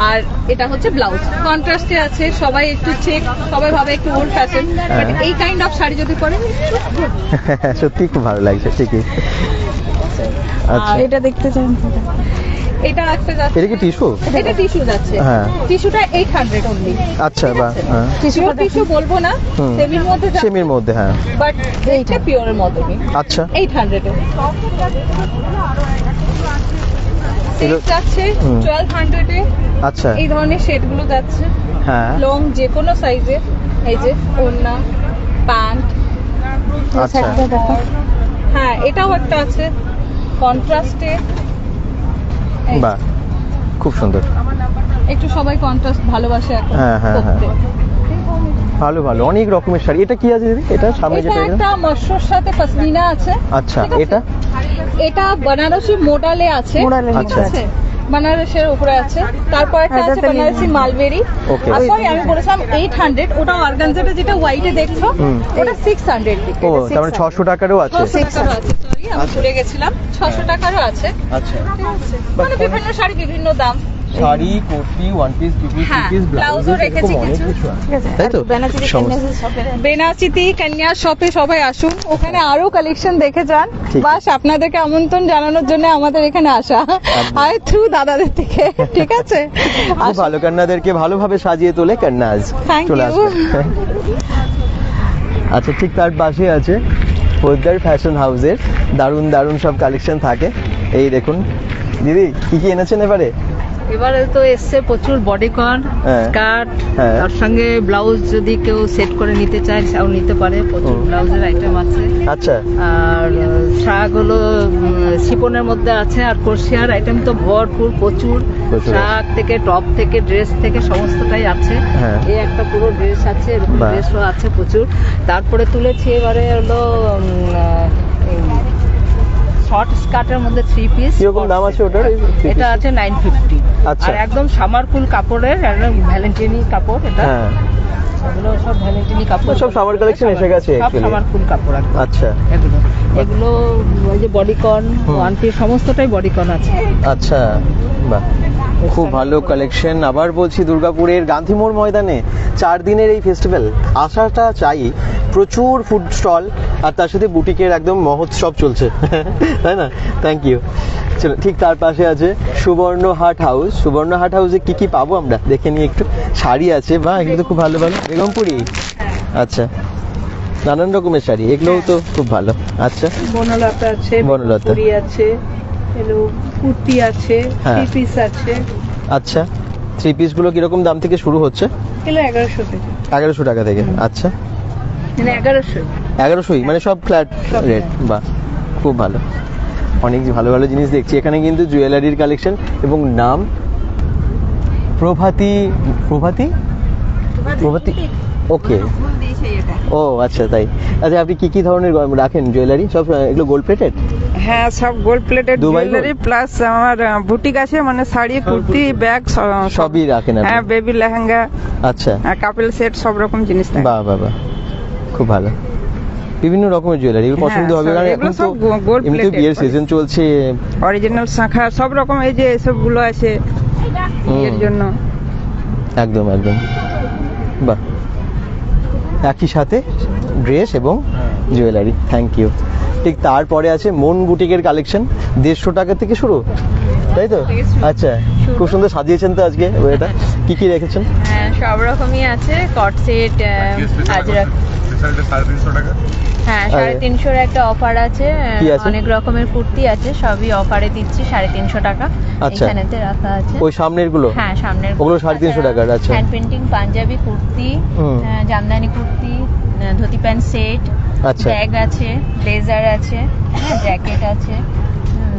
আর এটা হচ্ছে ব্লাউজ, কন্ট্রাস্টে আছে। সবাই একটু চেক, সবাই ভাবে একটু ওল্ড ফ্যাশন, বাট এই কাইন্ড অফ শাড়ি যদি পরেন সত্যি খুব ভালো লাগছে। ঠিকই। আচ্ছা, এটা দেখতে চান? এটা একটা যাচ্ছে। এটা কি টিস্যু? এটা টিস্যু যাচ্ছে। হ্যাঁ, টিস্যুটা 800 অনলি। আচ্ছা, বাহ। টিস্যু বলবো না, সেমির মধ্যে যাচ্ছে। সেমির মধ্যে, হ্যাঁ, বাট এইটা পিওরের মধ্যে। আচ্ছা, 800 এ সেট যাচ্ছে 1200 এ। আচ্ছা, এই ধরনের সেটগুলো যাচ্ছে। হ্যাঁ, লং যে কোনো সাইজে। এই যে ওড়না, প্যান্ট। আচ্ছা, হ্যাঁ এটাও একটা আছে কন্ট্রাস্টে। বাহ, খুব সুন্দর। একটু সবাই কন্ট্রাস্ট ভালোবাসে এখন। হ্যাঁ হ্যাঁ হ্যাঁ, ভালো ভালো অনেক রকমের শাড়ি। এটা কি আছে দিদি? এটা সামনে যেটা, এটা মশরুর সাথে পশমিনা আছে। আচ্ছা, এটা বেনারসি মোডালে আছে। আচ্ছা, বেনারসের উপরে আছে। তারপর একটা আছে বেনারসি মালবেরি। আর সরি আমি বলেছিলাম 800, ওটা অর্গানজাটা যেটা হোয়াইটে দেখছো ওটা 600 থেকে। ও, তার মানে 600 টাকারও আছে। 600 টাকারও আছে, সরি আমি ভুলে গেছিলাম। 600 টাকারও আছে। আচ্ছা, মানে বিভিন্ন শাড়ি বিভিন্ন দাম। Sari, kurti, one piece, two piece, three piece, ব্লাউজও রেখেছি কিছু। তাই তো? বেনাচিতি কন্যা শপে সবাই আসুন, ওখানে আরো কালেকশন দেখে যান। বাস আপনাদেরকে আমন্ত্রণ জানানোর জন্য আমাদের এখানে আসা, আর থ্রু দাদাদের থেকে। ঠিক আছে, খুব ভালো। কন্যাদেরকে ভালোভাবে সাজিয়ে তোলে কন্যাজ। চলে আসবে। আচ্ছা, ঠিক তার পাশে আছে পোদ্দার ফ্যাশন হাউসের দারুণ দারুণ সব কালেকশন থাকে। এই দেখুন দিদি, কি কি এনেছেন এবারে? এবারে তো এসছে প্রচুর বডিকন, স্কার্ট, তার সঙ্গে ব্লাউজ যদি কেউ সেট করে নিতে চায় সেও নিতে পারে। প্রচুর ব্লাউজের আইটেম আছে। আচ্ছা, আর শাক হলো শিপনের মধ্যে আছে, আর ক্রোশিয়ার আইটেম তো ভরপুর, প্রচুর। শাক থেকে টপ থেকে ড্রেস থেকে সমস্তটাই আছে। এই একটা পুরো ড্রেস আছে, এরকম ড্রেসও আছে প্রচুর। তারপরে তুলেছি এবারে হলো শর্ট স্কার্টের মধ্যে 3 পিস। কিরকম দাম আছে ওটার? এটা আছে 950। আচ্ছা, আর একদম সামারকুল কাপড়ের, একদম ভ্যালেন্টিনি কাপড় এটা। হ্যাঁ, এগুলো সব ভ্যালেন্টিনি কাপড়, সব সামার কালেকশন এসে গেছে অ্যাকচুয়ালি। সব সামারকুল কাপড়। আচ্ছা, এগুলো ওই যে বডিকন, ওয়ান পিস সমস্তটাই বডিকন আছে। আচ্ছা, বাহ, খুব ভালো কালেকশন। আবার বলছি, দুর্গাপুরের গান্ধী মোড় ময়দানে 4 দিনের এই ফেস্টিভ্যাল আসাটা চাই। প্রচুর ফুড স্টল, আর তার সাথে বুটিকের একদম মহোৎসব চলছে, তাই না? Thank you. চলো, ঠিক তার পাশে আছে সুবর্ণহাট হাউস। সুবর্ণহাট হাউসে কি কি পাবো আমরা দেখে নিই একটু। শাড়ি আছে, বাহ, এগুলো তো খুব ভালো ভালো। বেগমপুরি, আচ্ছা, নানান রকমের শাড়ি, এগুলোও তো খুব ভালো। আচ্ছা, বনলতা আছে, বনলতা আছে, কুর্তি আছে, থ্রি পিস আছে। আচ্ছা, থ্রি পিস গুলো কিরকম দাম থেকে শুরু হচ্ছে? 1100 থেকে। 1100 টাকা থেকে। আচ্ছা, মানে 1100, মানে সব ফ্ল্যাট রেট। বাহ, খুব ভালো। অনেক ভালো ভালো জিনিস দেখছি এখানে কিন্তু। জুয়েলারির কালেকশন এবং নাম প্রভাতী। ওকে, ও আচ্ছা, তাই। আচ্ছা, আপনি কি কি ধরনের রাখেন জুয়েলারি? সব এগুলো গোল্ড প্লেটেড? হ্যাঁ, সব গোল্ড প্লেটেড জুয়েলারি, প্লাস আমার বুটিক আছে, মানে শাড়ি, কুর্তি, ব্যাগ সবই রাখেন? হ্যাঁ, বেবি লেহেঙ্গা, আচ্ছা, কাপল সেট, সব রকম জিনিস থাকে। বাহ বাহ, খুব ভালো। বিভিন্ন রকমের জুয়েলারি পছন্দ হবে, কারণ এখন তো এমনিতে বিয়ের সিজন চলছে। অরিজিনাল শাঁখা সব রকম, এই যে এসব গুলো আছে এর জন্য। একদম একদম, বাহ। একই সাথে ড্রেস এবং জুয়েলারি। Thank you. ঠিক তারপরে আছে মন বুটিকের কালেকশন, 150 টাকা থেকে শুরু, তাই তো? আচ্ছা, খুব সুন্দর সাজিয়েছেন তো আজকে এটা। কি কি রেখেছেন? হ্যাঁ সব রকমই আছে, কট সেট, আজরাক। হ্যাঁ 350-এর একটা অফার আছে, কি আছে? অনেক রকমের কুর্তি আছে, সবই অফারে দিচ্ছি 350 টাকা। আচ্ছা। এখানেতে রাখা আছে। ওই সামনের গুলো? হ্যাঁ সামনের ওগুলো 350 টাকার। আচ্ছা। Hand painting panjabi kurti, jamdani kurti, dhoti pant set, আচ্ছা। ব্যাগ আছে, ব্লেজার আছে, জ্যাকেট আছে,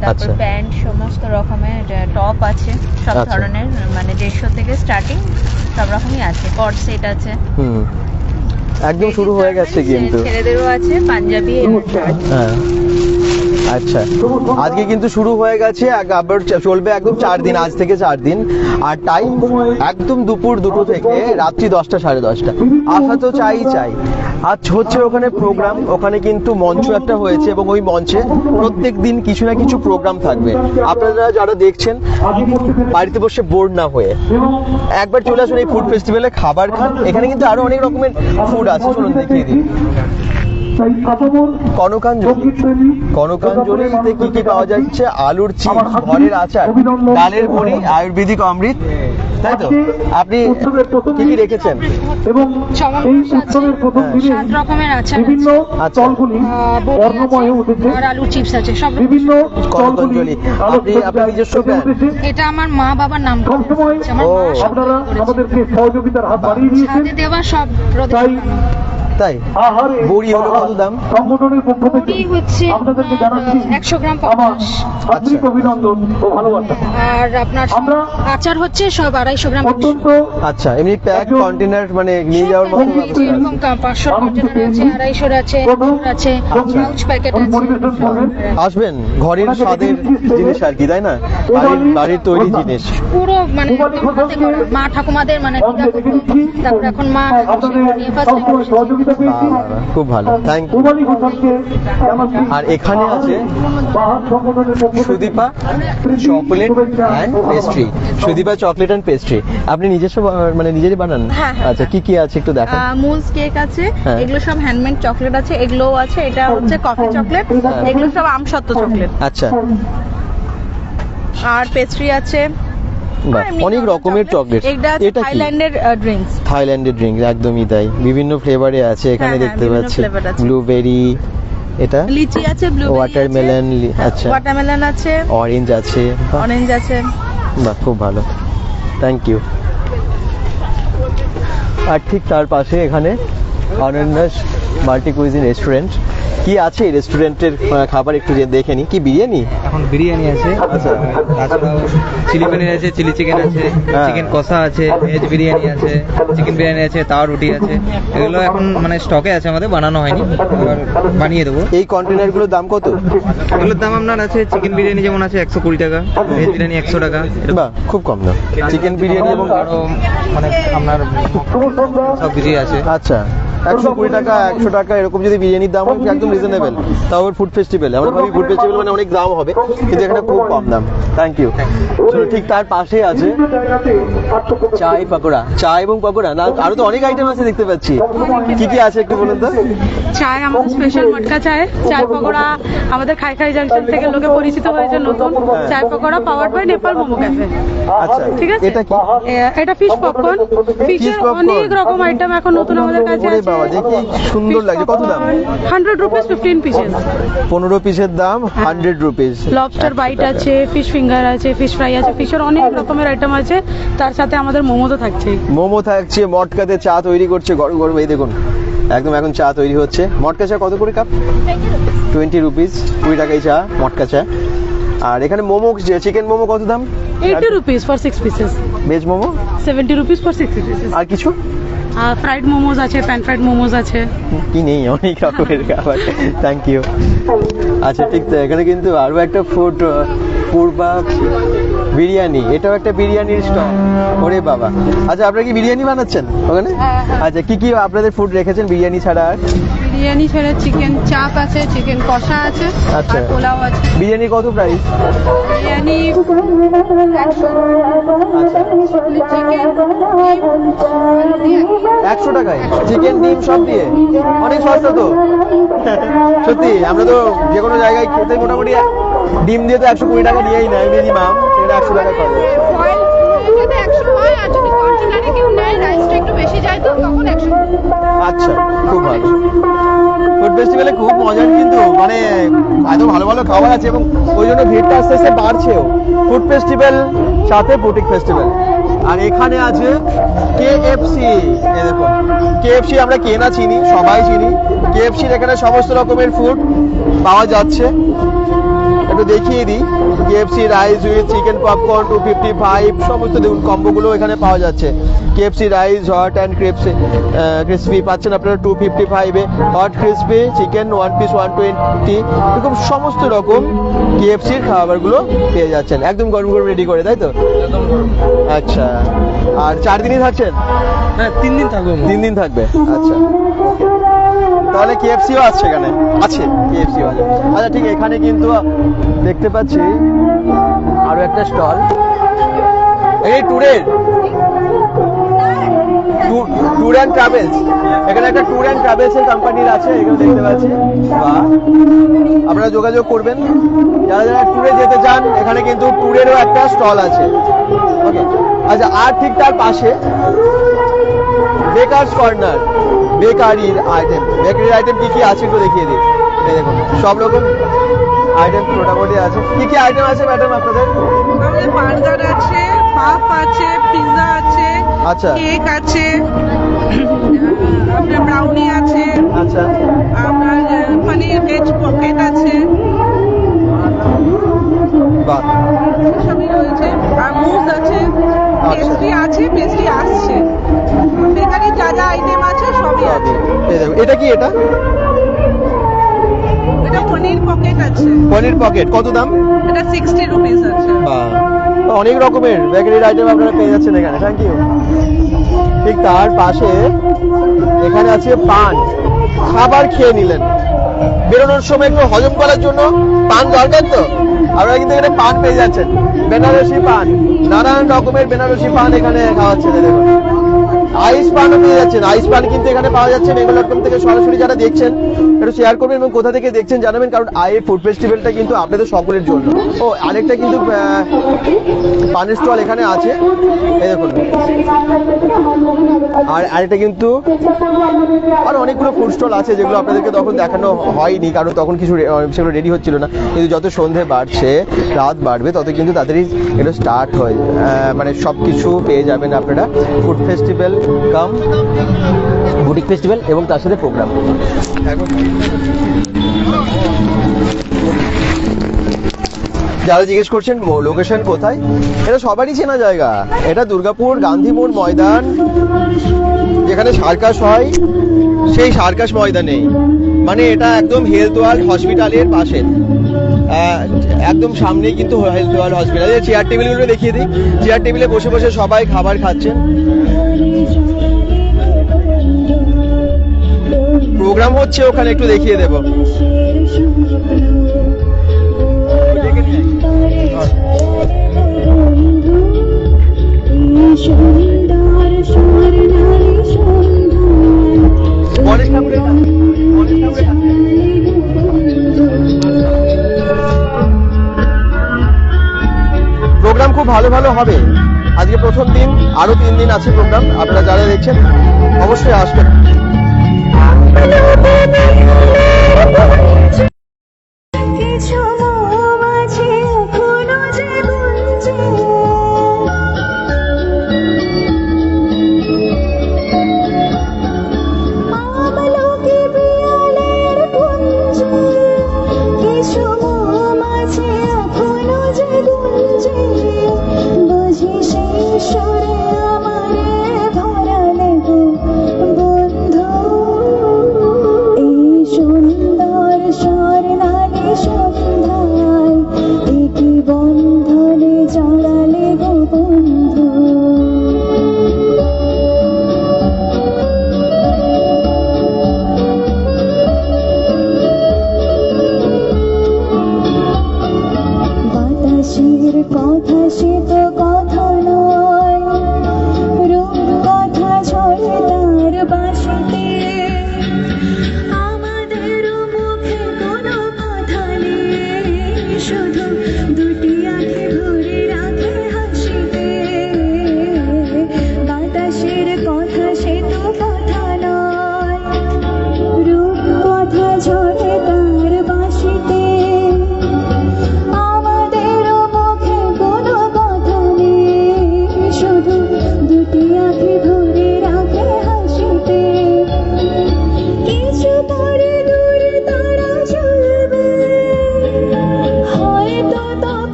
তারপর আচ্ছা। প্যান্ট, সমস্ত রকমের টপ আছে, সব আচ্ছা। ধরনের, মানে 150 থেকে স্টার্টিং সব রকমই আছে। কট সেট আছে, একদম শুরু হয়ে গেছে কিন্তু। ছেলেদেরও আছে পাঞ্জাবি এবং শার্ট। হ্যাঁ আচ্ছা, আজকে কিন্তু শুরু হয়ে গেছে, আবার চলবে একদম 4 দিন, আজ থেকে 4 দিন। আর টাইম একদম দুপুর 2টো থেকে রাত্রি 10টা 10:30। আসা তো চাই। আজ হচ্ছে ওখানে প্রোগ্রাম, ওখানে কিন্তু মঞ্চ একটা হয়েছে এবং ওই মঞ্চে প্রত্যেক দিন কিছু না কিছু প্রোগ্রাম থাকবে। আপনারা যারা দেখছেন বাড়িতে বসে বোর না হয়ে একবার চলে আসুন এই ফুড ফেস্টিভ্যালে, খাবার খান। এখানে কিন্তু আরো অনেক রকমের ফুড আছে, চলুন দেখিয়ে দিই। কনকাঞ্জলিতে কি কি পাওয়া যাচ্ছে? আলুর চিপস, ঘরের আচার, ডালের বড়ি, আয়ুর্বেদিক অমৃত, তাই তো? আপনি কি কি রেখেছেন? এবং 7 রকমের আচার আচ্ছা। আর আলুর চিপস আছে, সব কনকাঞ্জলি আপনি আপনার নিজস্ব ব্র্যান্ড? এটা আমার মা বাবার নাম ও, ছাদে দেওয়া সব তাই? বড়ি হলো কত দাম? বড়ি হচ্ছে 100 গ্রাম 50। আচ্ছা। আর আপনার আচার হচ্ছে সব 250 গ্রাম। আচ্ছা, এমনি প্যাক কন্টেনার মানে নিয়ে যাওয়ার মতো ব্যবস্থা? এরকম 500 কন্টেনার আছে, 250 আছে, 200 আছে, পাউচ প্যাকেট আছে। আসবেন, ঘরের স্বাদের জিনিস আর কি, তাই না? বাড়ির তৈরি জিনিস পুরো মানে হাতে করা, মা ঠাকুমাদের মানে তারপর এখন মা খুব ভালো, থ্যাংক ইউ। আর এখানে আছে Sudipa chocolate and pastry. Sudipa chocolate and pastry আপনি নিজস্ব মানে নিজেরই বানান? হ্যাঁ। আচ্ছা, কি কি আছে একটু দেখান। মুলস কেক আছে, হ্যাঁ। এগুলো সব হ্যান্ডমেড চকলেট আছে, এগুলোও আছে। এটা হচ্ছে কফি চকলেট, এগুলো সব আমসত্ত্ব চকলেট। আচ্ছা। আর পেস্ট্রি আছে, বাহ, অনেক রকমের চকলেট। এটা এটা কি? থাইল্যান্ডের ড্রিঙ্কস। থাইল্যান্ডের ড্রিঙ্ক, একদমই তাই। বিভিন্ন ফ্লেভারে আছে এখানে, হ্যাঁ, দেখতে বিভিন্ন পাচ্ছি। flavor আছে। ব্লুবেরি, এটা লিচি আছে, ব্লুবেরি ওয়াটারমেলন, আচ্ছা, ওয়াটারমেলন আছে, অরেঞ্জ আছে। অরেঞ্জ আছে। বাহ, খুব ভালো, থ্যাংক ইউ। আর ঠিক তার পাশে এখানে অনন্যাস মাল্টি কুইজিন রেস্টুরেন্ট। কি আছে এই রেস্টুরেন্টের খাবার একটু দেখে নি। কি বিরিয়ানি? এখন বিরিয়ানি আছে, আচ্ছা, তাছাড়াও চিলি পনির আছে, চিলি চিকেন আছে, চিকেন কষা আছে, ভেজ বিরিয়ানি আছে, চিকেন বিরিয়ানি আছে, তাওয়া রুটি আছে। এগুলো এখন মানে স্টকে আছে, আমাদের বানানো হয়নি, এবার বানিয়ে দেবো। এই কন্টেনারগুলোর দাম কত? এগুলোর দাম আপনার আছে, চিকেন বিরিয়ানি যেমন আছে 120 টাকা, ভেজ বিরিয়ানি 100 টাকা। বাহ, খুব কম দাম। চিকেন বিরিয়ানি এবং আরো মানে আপনার সব কিছুই আছে। আচ্ছা, 120 টাকা 100 টাকা এরকম যদি বিরিয়ানির দাম হয় একদম রিজনেবল। তাও ফুড ফেস্টিভ্যাল, আমরা ভাবি ফুড ফেস্টিভ্যাল মানে অনেক দাম হবে, কিন্তু এখানে খুব কম দাম। Thank you. চলো, ঠিক তার পাশেই আছে চাই পকোড়া। চা এবং পকোড়া না, আরো তো অনেক আইটেম আছে দেখতে পাচ্ছি। কি কি আছে একটু বলুন তো। চায় আমাদের স্পেশাল মটকা চায়, চায় পকোড়া আমাদের খাই খাই জাংশন থেকে লোকে পরিচিত হয়েছে নতুন। Chai pakora power by Nepal momo cafe. আচ্ছা, ঠিক আছে। এটা কি? এটা ফিশ পপকর্ন। ফিশের অনেক রকম আইটেম এখন নতুন আমাদের কাছে ওরে আছে। বাবা, দেখি সুন্দর লাগছে। কত দাম? 100 রুপিস 15 পিসেস। 15 পিসের দাম 100 রুপিস। লবস্টার বাইট আছে, ফিশ ফিঙ্গার আছে, ফিশ ফ্রাই আছে, ফিশের অনেক রকমের আইটেম আছে। তার সাথে আমাদের মোমো তো থাকছেই। মোমো থাকছে, মটকাতে চা তৈরি করছে গরম গরম। এই দেখুন, একদম এখন চা তৈরি হচ্ছে। মটকা চা কত করে কাপ? 20 রুপিস, 20 টাকায় চা, মটকা চা। আর এখানে মোমো, চিকেন মোমো কত দাম? 80 rupees for 6 pieces. Veg momo 70 rupees for 6 pieces. আর কিছু? ফ্রাইড মোমোজ আছে, প্যান ফ্রাইড মোমোজ আছে। কি নেই, অনেক রকমের খাবার। Thank you. আচ্ছা, ঠিক তো। এখানে কিন্তু আরো একটা ফুড, পূর্বা বিরিয়ানি, এটাও একটা বিরিয়ানির স্টল। ওরে বাবা, আচ্ছা, আপনারা কি বিরিয়ানি বানাচ্ছেন ওখানে? আচ্ছা, কি কি আপনাদের ফুড রেখেছেন বিরিয়ানি ছাড়া? আর বিরিয়ানি ছাড়া চিকেন চাপ আছে, চিকেন কষা আছে, আচ্ছা, আর পোলাও আছে। বিরিয়ানি কত প্রাইস? বিরিয়ানি 100 টাকায় চিকেন ডিম সব দিয়ে, অনেক সস্তা তো। সত্যি, আমরা তো যে কোনো জায়গায় খেতে মোটামুটি ডিম দিয়ে তো 120 টাকা দিয়েই নেয় মিনিমাম, সেটা 100 টাকা করে। ফেস্টিভ্যালে খুব মজার, কিন্তু মানে এত ভালো ভালো খাবার আছে এবং ওই জন্য ভিড়টা আস্তে আস্তে বাড়ছেও। ফুড ফেস্টিভ্যাল সাথে বুটিক ফেস্টিভ্যাল। আর এখানে আছে KFC। এই দেখুন KFC, আমরা কে না চিনি, সবাই চিনি। KFCর এখানে সমস্ত রকমের ফুড পাওয়া যাচ্ছে। একটু দেখিয়ে দিই, KFC rice with chicken popcorn 255, সমস্ত দেখুন কম্বোগুলো এখানে পাওয়া যাচ্ছে। KFC rice hot and crispy পাচ্ছেন আপনারা 255-এ, হট ক্রিসপি চিকেন 1 পিস 120, এরকম সমস্ত রকম KFCর খাবারগুলো পেয়ে যাচ্ছেন একদম গরম গরম রেডি করে, তাই তো? আচ্ছা, আর 4 দিনই থাকছেন? হ্যাঁ 3 দিন থাকবে। 3 দিন থাকবে, আচ্ছা ওকে। তাহলে KFCও আছে এখানে, আছে KFCও আছে। আচ্ছা ঠিক, এখানে কিন্তু দেখতে পাচ্ছি আরো একটা স্টল, এই ট্যুর অ্যান্ড ট্রাভেলস। এখানে একটা ট্যুর অ্যান্ড ট্রাভেলস এর কোম্পানির আছে, এগুলো দেখতে পাচ্ছি। বাহ, আপনারা যোগাযোগ করবেন যারা যারা ট্যুরে যেতে চান। এখানে কিন্তু ট্যুরেরও একটা স্টল আছে, ওকে। আচ্ছা, আর ঠিক তার পাশে বেকারস কর্নার, বেকারির আইটেম কি কি আছে একটু দেখিয়ে দিই। এই দেখুন সব রকম আইটেম মোটামুটি আছে। কি কি আইটেম আছে ম্যাডাম আপনাদের? আমাদের বার্গার আছে, পাপ আছে, পিৎজা আছে, আচ্ছা, কেক আছে, আপনার ব্রাউনি আছে, আচ্ছা, আপনার পনির ভেজ পকেট আছে, বাহ, সবই রয়েছে। আর মুজ আছে, পেস্ট্রি আছে, পেস্ট্রি আসছে। বেকারি যা যা আইটেম আছে সবই আছে। এই দেখুন, এটা কি? এটা এটা পনির পকেট আছে। পনির পকেট কত দাম? এটা 60 রুপিস আছে। বাহ, অনেক রকমের বেকারির আইটেম আপনারা পেয়ে যাচ্ছেন এখানে। Thank you. ঠিক তার পাশে এখানে আছে পান। খাবার খেয়ে নিলেন, বেরোনোর সময় একটু হজম করার জন্য পান দরকার, তো আপনারা কিন্তু এখানে পান পেয়ে যাচ্ছেন। বেনারসি পান, নানান রকমের বেনারসি পান এখানে খাওয়াচ্ছেন। দেখুন আইস পানও পেয়ে যাচ্ছেন। আইস পান কিন্তু এখানে পাওয়া যাচ্ছে। মেঘালয়কম থেকে সরাসরি যারা দেখছেন একটু শেয়ার করবেন এবং কোথা থেকে দেখছেন জানাবেন, কারণ এই ফুড ফেস্টিভ্যালটা কিন্তু আপনাদের সকলের জন্য। ও আরেকটা কিন্তু পানের স্টল এখানে আছে, এই দেখুন। আর আরেকটা কিন্তু আর অনেকগুলো ফুড স্টল আছে যেগুলো আপনাদেরকে তখন দেখানো হয়নি, কারণ তখন কিছু সেগুলো রেডি হচ্ছিল না। কিন্তু যত সন্ধে বাড়ছে, রাত বাড়বে, তত কিন্তু তাদেরই এটা স্টার্ট হয়। মানে সব কিছু পেয়ে যাবেন আপনারা ফুড ফেস্টিভ্যাল কাম বুটিক ফেস্টিভ্যাল এবং তার সাথে প্রোগ্রাম। যারা জিজ্ঞেস করছেন লোকেশন কোথায়, এটা সবারই চেনা জায়গা। এটা দুর্গাপুর গান্ধী মোড় ময়দান, যেখানে সার্কাস হয়, সেই সার্কাস ময়দানে। মানে এটা একদম হেলথ ওয়ার্ল্ড হসপিটালের পাশে, একদম সামনেই কিন্তু হেলথ ওয়ার্ল্ড হসপিটাল। চেয়ার টেবিলগুলো দেখিয়ে দিই। চেয়ার টেবিলে বসে বসে সবাই খাবার খাচ্ছেন। প্রোগ্রাম হচ্ছে ওখানে, একটু দেখিয়ে দেব। প্রোগ্রাম খুব ভালো ভালো হবে। আজকে প্রথম দিন, আরো 3 দিন আছে প্রোগ্রাম। আপনারা যারা দেখছেন অবশ্যই আসবেন। কথা সে তো কথা নয়,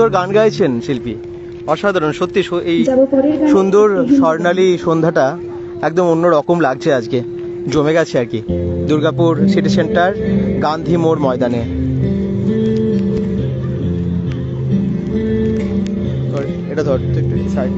সুন্দর গান গাইছেন শিল্পী, অসাধারণ সত্যি। এই সুন্দর স্বর্ণালী সন্ধ্যাটা একদম অন্য রকম লাগছে আজকে, জমে গেছে আর কি দুর্গাপুর সিটি সেন্টার গান্ধী মোড় ময়দানে। এটা ধর একটু সাইড।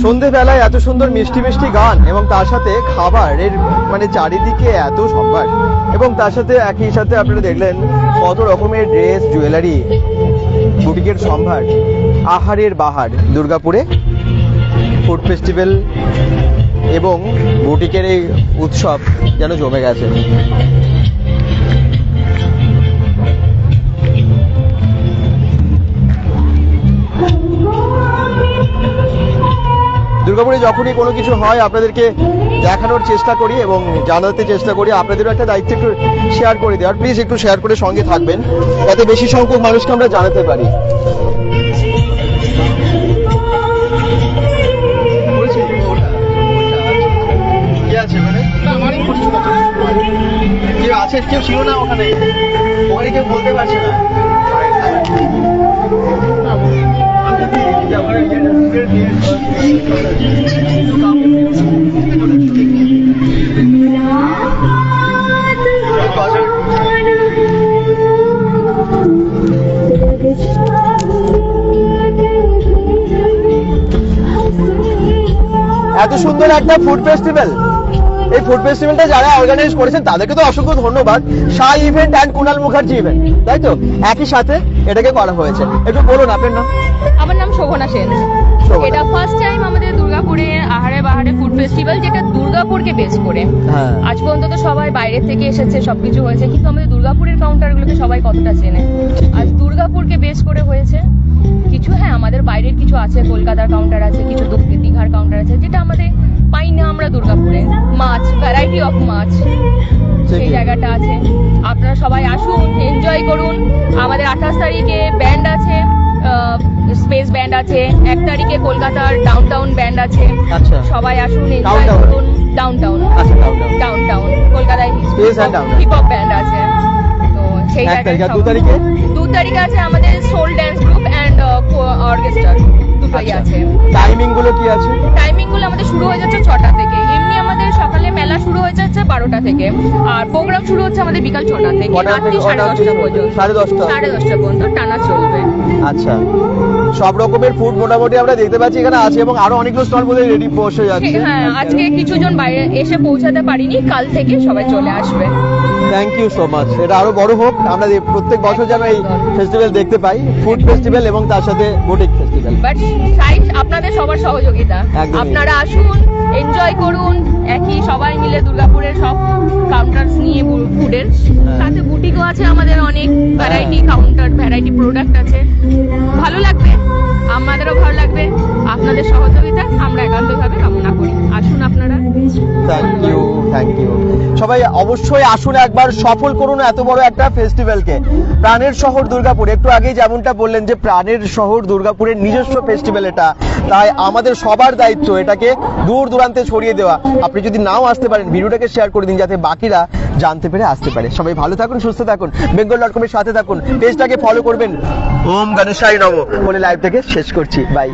সন্ধেবেলায় এত সুন্দর মিষ্টি মিষ্টি গান এবং তার সাথে খাবারের মানে চারিদিকে এত সম্ভার, এবং তার সাথে একই সাথে আপনারা দেখলেন কত রকমের ড্রেস, জুয়েলারি, বুটিকের সম্ভার। আহারের বাহার দুর্গাপুরে ফুড ফেস্টিভ্যাল এবং বুটিকের এই উৎসব যেন জমে গেছে। দুর্গাপুরে যখনই কোনো কিছু হয় আপনাদেরকে দেখানোর চেষ্টা করি এবং জানাতে চেষ্টা করি। আপনাদেরও একটা দায়িত্ব একটু শেয়ার করে দেওয়ার, প্লিজ একটু শেয়ার করে সঙ্গে থাকবেন যাতে বেশি সংখ্যক মানুষকে আমরা জানাতে পারি। কেউ আছে, কেউ ছিল না ওখানে, ওখানে কেউ বলতে পারছে না। এত সুন্দর একটা ফুড ফেস্টিভ্যাল, এই ফুড ফেস্টিভ্যালটা যারা অর্গানাইজ করেছেন তাদেরকে তো অসংখ্য ধন্যবাদ। সাই event and Kunal Mukherjee event, তাই তো একই সাথে এটাকে করা হয়েছে। একটু বলুন আপনার নাম। আমার নাম শোভনা সেন। এটা ফার্স্ট টাইম আমাদের দুর্গাপুরে আহারে বাহারে ফুড ফেস্টিভ্যাল, যেটা দুর্গাপুরকে বেস করে। আজ পর্যন্ত তো সবাই বাইরে থেকে এসেছে, সবকিছু হয়েছে, কিন্তু আমাদের দুর্গাপুরের কাউন্টারগুলোকে সবাই কতটা চেনে। আজ দুর্গাপুরকে বেস করে হয়েছে। কিছু হ্যাঁ আমাদের বাইরের কিছু আছে, কলকাতার কাউন্টার আছে, কিছু দীঘার কাউন্টার আছে, যেটা আমাদের পাই না আমরা দুর্গাপুরে। মাছ, ভ্যারাইটি অফ মাছ, সেই জায়গাটা আছে। আপনারা সবাই আসুন, এনজয় করুন। আমাদের 28 তারিখে ব্যান্ড আছে, স্পেস ব্যান্ড আছে। 1 তারিখে কলকাতার ডাউনটাউন ব্যান্ড আছে। সবাই আসুন, এনজয় করুন। ডাউনটাউন কলকাতায় হিপ হপ ব্যান্ড আছে। তো সেই জায়গায় 2 তারিখে আছে আমাদের soul dance group and orchestra, দুটোই আছে। টাইমিং গুলো কি আছে? টাইমিং গুলো আমাদের শুরু হয়ে যাচ্ছে 6টা থেকে। এমনি আমাদের সকালে মেলা শুরু হয়ে যাচ্ছে 12টা থেকে, আর প্রোগ্রাম শুরু হচ্ছে আমাদের বিকাল 6টা থেকে রাত্রি 10:30 পর্যন্ত। 10:30 পর্যন্ত টানা চলবে। আচ্ছা, সব রকমের ফুড মোটামুটি আমরা দেখতে পাচ্ছি এখানে আছে, এবং আরো অনেকগুলো স্টল বলে রেডি বসে যাচ্ছে। হ্যাঁ, আজকে কিছু জন বাইরে এসে পৌঁছাতে পারিনি, কাল থেকে সবাই চলে আসবে। Thank you so much. এটা আরো বড় হোক, আমরা প্রত্যেক বছর যেন এই ফেস্টিভ্যাল দেখতে পাই, ফুড ফেস্টিভ্যাল এবং তার সাথে বুটিক ফেস্টিভ্যাল। বাট আপনাদের সবার সহযোগিতা, আপনারা আসুন, এনজয় করুন। একই সবাই মিলে দুর্গাপুরের সব কাউন্টার্স নিয়ে ফুডের সাথে বুটিকও আছে আমাদের, অনেক ভ্যারাইটি কাউন্টার, ভ্যারাইটি প্রোডাক্ট আছে। ভালো লাগবে, আমাদেরও ভালো লাগবে। আপনাদের সহযোগিতা আমরা একান্তভাবে কামনা করি। আসুন আপনারা। Thank you. সবাই অবশ্যই আসুন, একবার সফল করুন এত বড় একটা ফেস্টিভ্যালকে। প্রাণের শহর দুর্গাপুর, একটু আগেই যেমনটা বললেন যে প্রাণের শহর দুর্গাপুরের নিজস্ব ফেস্টিভ্যাল এটা, তাই আমাদের সবার দায়িত্ব এটাকে দূর দূরান্তে ছড়িয়ে দেওয়া। আপনি যদি নাও আসতে পারেন, ভিডিওটাকে শেয়ার করে দিন যাতে বাকিরা জানতে পেরে আসতে পারে। সবাই ভালো থাকুন, সুস্থ থাকুন, bengal.com এর সাথে থাকুন, পেজটাকে ফলো করবেন। ওম গণেশায় নমঃ বলে লাইভ থেকে শেষ করছি। বাই।